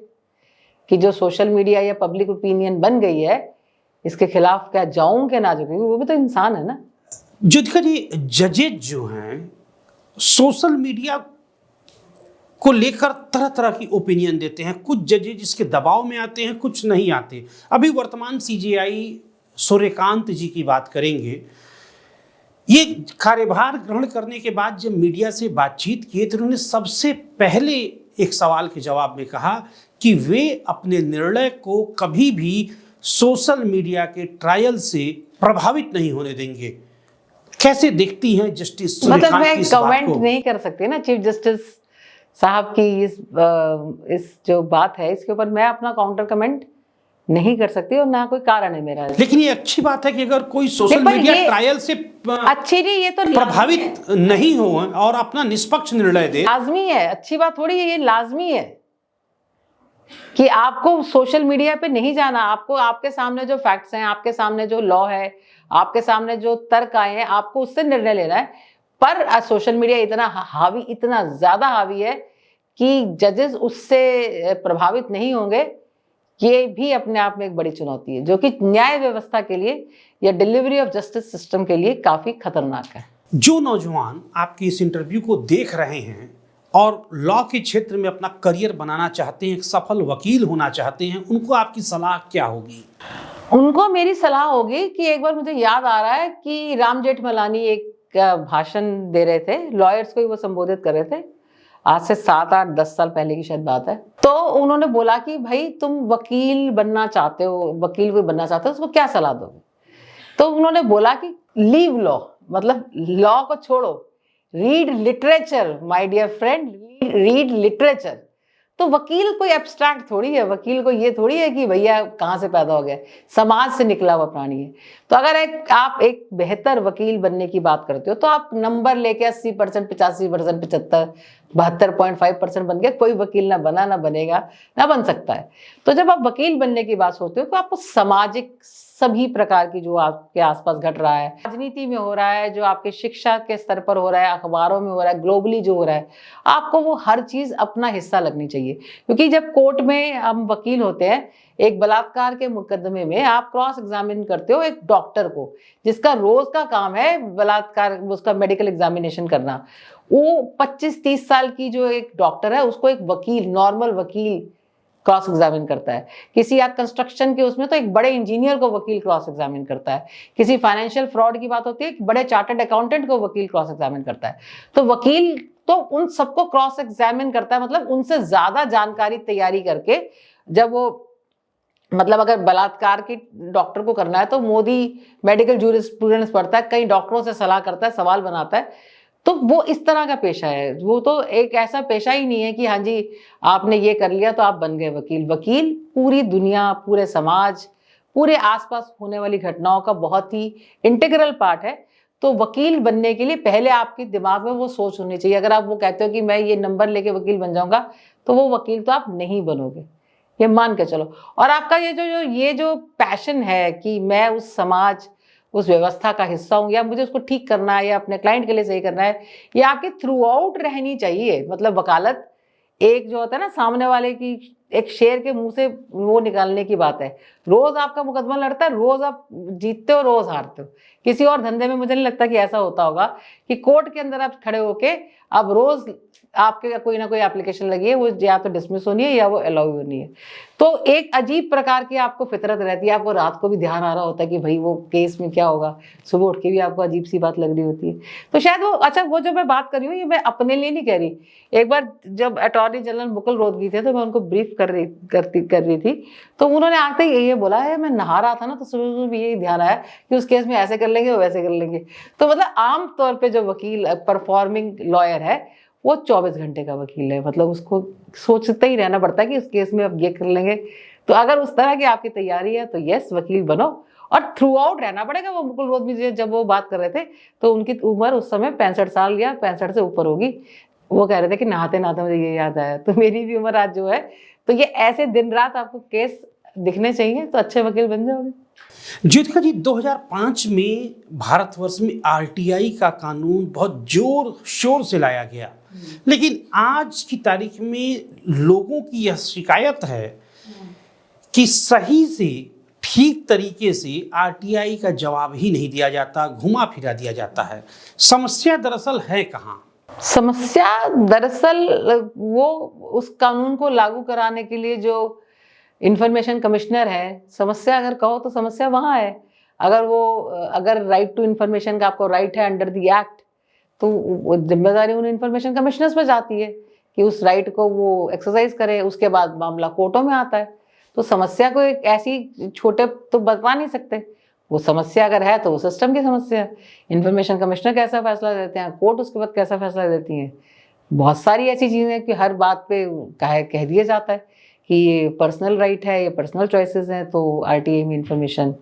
कि जो सोशल मीडिया या पब्लिक ओपिनियन बन गई है, इसके खिलाफ क्या जाऊं क्या ना जाऊं, वो भी तो इंसान है ना। ज्योतिका जी, जजेज जो हैं सोशल मीडिया को लेकर तरह तरह की ओपिनियन देते हैं। कुछ जजेज इसके दबाव में आते हैं, कुछ नहीं आते। अभी वर्तमान सीजेआई सूर्यकांत जी की बात करेंगे। ये कार्यभार ग्रहण करने के बाद जब मीडिया से बातचीत किए तो उन्होंने सबसे पहले एक सवाल के जवाब में कहा कि वे अपने निर्णय को कभी भी सोशल मीडिया के ट्रायल से प्रभावित नहीं होने देंगे। कैसे देखती हैं जस्टिस सूर्यकांत की इस बात को? मैं कमेंट नहीं कर सकती ना चीफ जस्टिस साहब की इस जो बात है, इसके ऊपर मैं अपना काउंटर कमेंट नहीं कर सकती और ना कोई कारण है मेरा। लेकिन ये अच्छी बात है कि अगर कोई सोशल मीडिया ट्रायल से अच्छी नहीं, ये तो प्रभावित नहीं हो और अपना निष्पक्ष निर्णय दे, लाजमी है। अच्छी बात थोड़ी है, ये लाजमी है कि आपको सोशल मीडिया पे नहीं जाना। आपको आपके सामने जो फैक्ट्स हैं, आपके सामने जो लॉ है, आपके सामने जो तर्क आए हैं, आपको उससे निर्णय लेना है। पर सोशल मीडिया इतना ज्यादा हावी है कि जजेस उससे प्रभावित नहीं होंगे। ये भी अपने आप में एक बड़ी चुनौती है जो कि न्याय व्यवस्था के लिए या डिलीवरी ऑफ जस्टिस सिस्टम के लिए काफी खतरनाक है। जो नौजवान आपकी इस इंटरव्यू को देख रहे हैं और लॉ के क्षेत्र में अपना करियर बनाना चाहते हैं, एक सफल वकील होना चाहते हैं, उनको आपकी सलाह क्या होगी? उनको मेरी सलाह होगी कि एक बार मुझे याद आ रहा है कि राम जेठमलानी एक भाषण दे रहे थे, लॉयर्स को ही वो संबोधित कर रहे थे, आज से 7-8-10 साल पहले की शायद बात है। तो उन्होंने बोला कि भाई तुम वकील बनना चाहते हो, वकील कोई बनना चाहते हो, उसको क्या सलाह दोगे? तो उन्होंने बोला कि लीव लॉ, मतलब लॉ को छोड़ो, read literature my dear friend, read literature. तो वकील कोई एब्स्ट्रैक्ट थोड़ी है, वकील को ये थोड़ी है कि भैया कहाँ से पैदा हो गया, समाज से निकला हुआ प्राणी है। तो अगर आप एक बेहतर वकील बनने की बात करते हो तो आप नंबर लेके 80%, 85%, 75, 72.5% बन गए, कोई वकील ना बना, ना बनेगा, ना बन सकता है। तो जब आप वकील बनने की बात सोचते हो तो आपको सामाजिक सभी प्रकार की जो आपके आसपास घट रहा है, राजनीति में हो रहा है, जो आपके शिक्षा के स्तर पर हो रहा है, अखबारों में हो रहा है, ग्लोबली जो हो रहा है, आपको वो हर चीज अपना हिस्सा लगनी चाहिए। क्योंकि जब कोर्ट में हम वकील होते हैं, एक बलात्कार के मुकदमे में आप क्रॉस एग्जामिन करते हो एक डॉक्टर को, जिसका रोज का काम है बलात्कार, उसका मेडिकल एग्जामिनेशन करना। वो 25-30 साल की जो एक डॉक्टर है, उसको एक वकील, नॉर्मल वकील क्रॉस एग्जामिन करता है। किसी आप कंस्ट्रक्शन के उसमें तो एक बड़े इंजीनियर को वकील क्रॉस एग्जामिन करता है। किसी फाइनेंशियल फ्रॉड की बात होती है, बड़े चार्टर्ड अकाउंटेंट को वकील क्रॉस एग्जामिन करता है। तो वकील तो उन सबको क्रॉस एग्जामिन करता है, मतलब उनसे ज्यादा जानकारी तैयारी करके, जब वो मतलब अगर बलात्कार की डॉक्टर को करना है तो मोदी मेडिकल जूरिस्प्रूडेंस पढ़ता है, कई डॉक्टरों से सलाह करता है, सवाल बनाता है। तो वो इस तरह का पेशा है। वो तो एक ऐसा पेशा ही नहीं है कि हाँ जी आपने ये कर लिया तो आप बन गए वकील। वकील पूरी दुनिया, पूरे समाज, पूरे आसपास होने वाली घटनाओं का बहुत ही इंटीग्रल पार्ट है। तो वकील बनने के लिए पहले आपके दिमाग में वो सोच होनी चाहिए। अगर आप वो कहते हो कि मैं ये नंबर लेके वकील बन जाऊंगा, तो वो वकील तो आप नहीं बनोगे, ये मान के चलो। और आपका ये जो पैशन है कि मैं उस समाज, उस व्यवस्था का हिस्सा हूँ, या मुझे उसको ठीक करना है, या अपने क्लाइंट के लिए सही करना है, ये आपकी थ्रू आउट रहनी चाहिए। मतलब वकालत एक जो होता है ना, सामने वाले की एक शेर के मुंह से वो निकालने की बात है। रोज आपका मुकदमा लड़ता है, रोज आप जीतते हो, रोज हारते हो। किसी और धंधे में मुझे नहीं लगता कि ऐसा होता होगा कि कोर्ट के अंदर आप खड़े होके अब रोज आपके कोई ना कोई एप्लीकेशन लगी है, वो या तो डिसमिस होनी है या वो अलाउ होनी है। तो एक अजीब प्रकार की आपको फितरत रहती है। आपको रात को भी ध्यान आ रहा होता है कि भाई वो केस में क्या होगा, सुबह उठ के भी आपको अजीब सी बात लग रही होती है। तो शायद वो, अच्छा वो जो मैं बात कर रही हूँ, ये मैं अपने लिए नहीं कह रही। एक बार जब अटॉर्नी जनरल मुकुल रोहतगी थे, तो मैं उनको ब्रीफ कर रही थी, तो उन्होंने आते ही ये बोला है, मैं नहा रहा था ना, तो सुबह भी यही ध्यान आया कि उस केस में ऐसे कर लेंगे, वैसे कर लेंगे। तो मतलब आम तौर पे जो वकील परफॉर्मिंग लॉयर है, वो 24 घंटे का वकील है। मतलब उसको सोचते ही रहना पड़ता है कि उस केस में अब ये कर लेंगे। तो अगर उस तरह की आपकी तैयारी है, तो यस, वकील बनो, और थ्रू आउट रहना पड़ेगा। वो मुकुल रोहतगी जब वो बात कर रहे थे, तो उनकी उम्र उस समय 65 साल या 65 से ऊपर होगी। वो कह रहे थे कि नहाते नहाते मुझे ये याद आया। तो मेरी भी उम्र आज जो है, तो ये ऐसे दिन रात आपको केस दिखने चाहिए, तो अच्छे वकील बन जाओगे। ज्योतिका जी, 2005 में भारतवर्ष में आरटीआई का कानून बहुत जोर शोर से लाया गया, लेकिन आज की तारीख में लोगों की यह शिकायत है कि सही से, ठीक तरीके से आरटीआई का जवाब ही नहीं दिया जाता, घुमा फिरा दिया जाता है। समस्या दरअसल है कहाँ? समस्या दरअसल वो उस कानून को लागू कराने के लिए जो इंफॉर्मेशन कमिश्नर है, समस्या अगर कहो तो समस्या वहाँ है। अगर राइट टू इंफॉर्मेशन का आपको राइट है अंडर द एक्ट, तो जिम्मेदारी उन इंफॉर्मेशन कमिश्नर्स पर जाती है कि उस राइट को वो एक्सरसाइज करे। उसके बाद मामला कोर्टों में आता है। तो समस्या को एक ऐसी छोटे तो बता नहीं सकते। वो समस्या अगर है तो वो सिस्टम की समस्या है। इंफॉर्मेशन कमिश्नर कैसा फैसला देते हैं, कोर्ट उसके बाद कैसा फैसला देती है, बहुत सारी ऐसी चीज़ें हैं कि हर बात पे कह दिया जाता है कि ये पर्सनल राइट है, ये पर्सनल चॉइसेस हैं, तो आरटीआई में इंफॉर्मेशन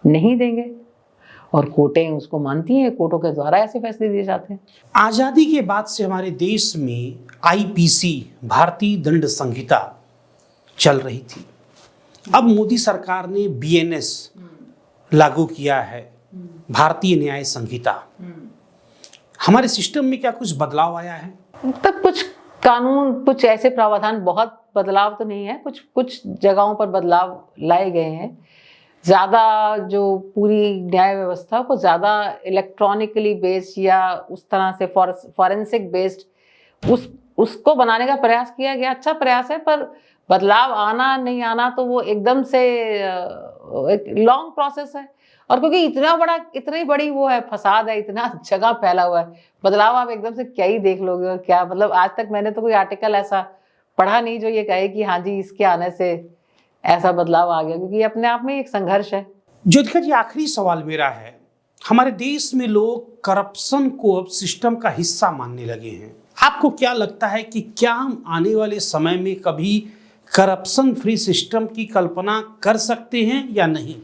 नहीं देंगे, और कोर्टें उसको मानती हैं। कोर्टों के द्वारा ऐसे फैसले दिए जाते हैं। आज़ादी के बाद से हमारे देश में आईपीसी, भारतीय दंड संहिता चल रही थी। अब मोदी सरकार ने बीएनएस लागू किया है, भारतीय न्याय संहिता। हमारे सिस्टम में क्या कुछ बदलाव आया है? तब कुछ कानून, कुछ ऐसे प्रावधान, बहुत बदलाव तो नहीं है, कुछ जगहों पर बदलाव लाए गए हैं। ज़्यादा जो पूरी न्याय व्यवस्था को ज़्यादा इलेक्ट्रॉनिकली बेस्ड या उस तरह से फॉरेंसिक बेस्ड उसको बनाने का प्रयास किया गया। अच्छा प्रयास है, पर बदलाव आना नहीं आना तो वो एकदम से एक लॉन्ग प्रोसेस है। और क्योंकि इतनी बड़ी वो है, फसाद है, इतना जगह फैला हुआ है, बदलाव आप एकदम से क्या ही देख लोगे। और क्या मतलब, आज तक मैंने तो कोई आर्टिकल ऐसा पढ़ा नहीं जो ये कहे कि हाँ जी इसके आने से ऐसा बदलाव आ गया, क्योंकि अपने आप में एक संघर्ष है। ज्योतिका जी, आखिरी सवाल मेरा है, हमारे देश में लोग करप्शन को अब सिस्टम का हिस्सा मानने लगे हैं। आपको क्या लगता है कि क्या हम आने वाले समय में कभी करप्शन फ्री सिस्टम की कल्पना कर सकते हैं या नहीं?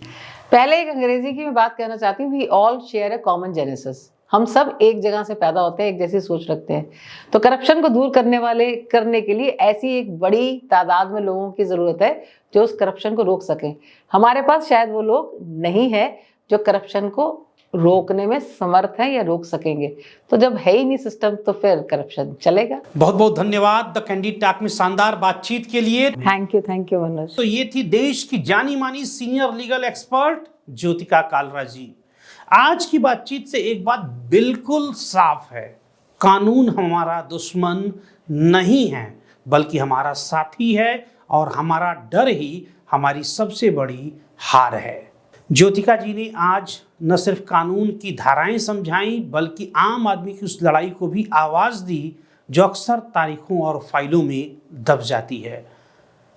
पहले एक अंग्रेजी की मैं बात कहना चाहती हूँ, we all share a common genesis. हम सब एक जगह से पैदा होते हैं, एक जैसी सोच रखते हैं। तो करप्शन को दूर करने के लिए ऐसी एक बड़ी तादाद में लोगों की ज़रूरत है जो उस करप्शन को रोक सकें। हमारे पास शायद वो लोग नहीं है जो करप्शन को रोकने में समर्थ है या रोक सकेंगे। तो जब है ही नहीं सिस्टम, तो फिर करप्शन चलेगा। बहुत बहुत धन्यवाद द कैंडिड टॉक में शानदार बातचीत के लिए। Thank you Manoj. तो ये थी देश की जानी मानी senior legal expert Jyotika Kalra ji. आज की बातचीत से एक बात बिल्कुल साफ है, कानून हमारा दुश्मन नहीं है, बल्कि हमारा साथी है, और हमारा डर ही हमारी सबसे बड़ी हार है। ज्योतिका जी ने आज न सिर्फ कानून की धाराएं समझाई, बल्कि आम आदमी की उस लड़ाई को भी आवाज़ दी जो अक्सर तारीखों और फाइलों में दब जाती है।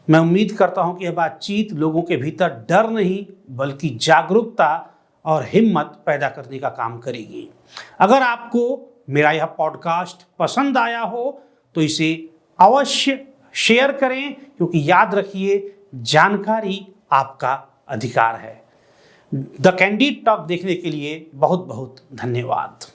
मैं उम्मीद करता हूं कि यह बातचीत लोगों के भीतर डर नहीं, बल्कि जागरूकता और हिम्मत पैदा करने का काम करेगी। अगर आपको मेरा यह पॉडकास्ट पसंद आया हो तो इसे अवश्य शेयर करें, क्योंकि याद रखिए, जानकारी आपका अधिकार है। द कैंडिड टॉक देखने के लिए बहुत बहुत धन्यवाद।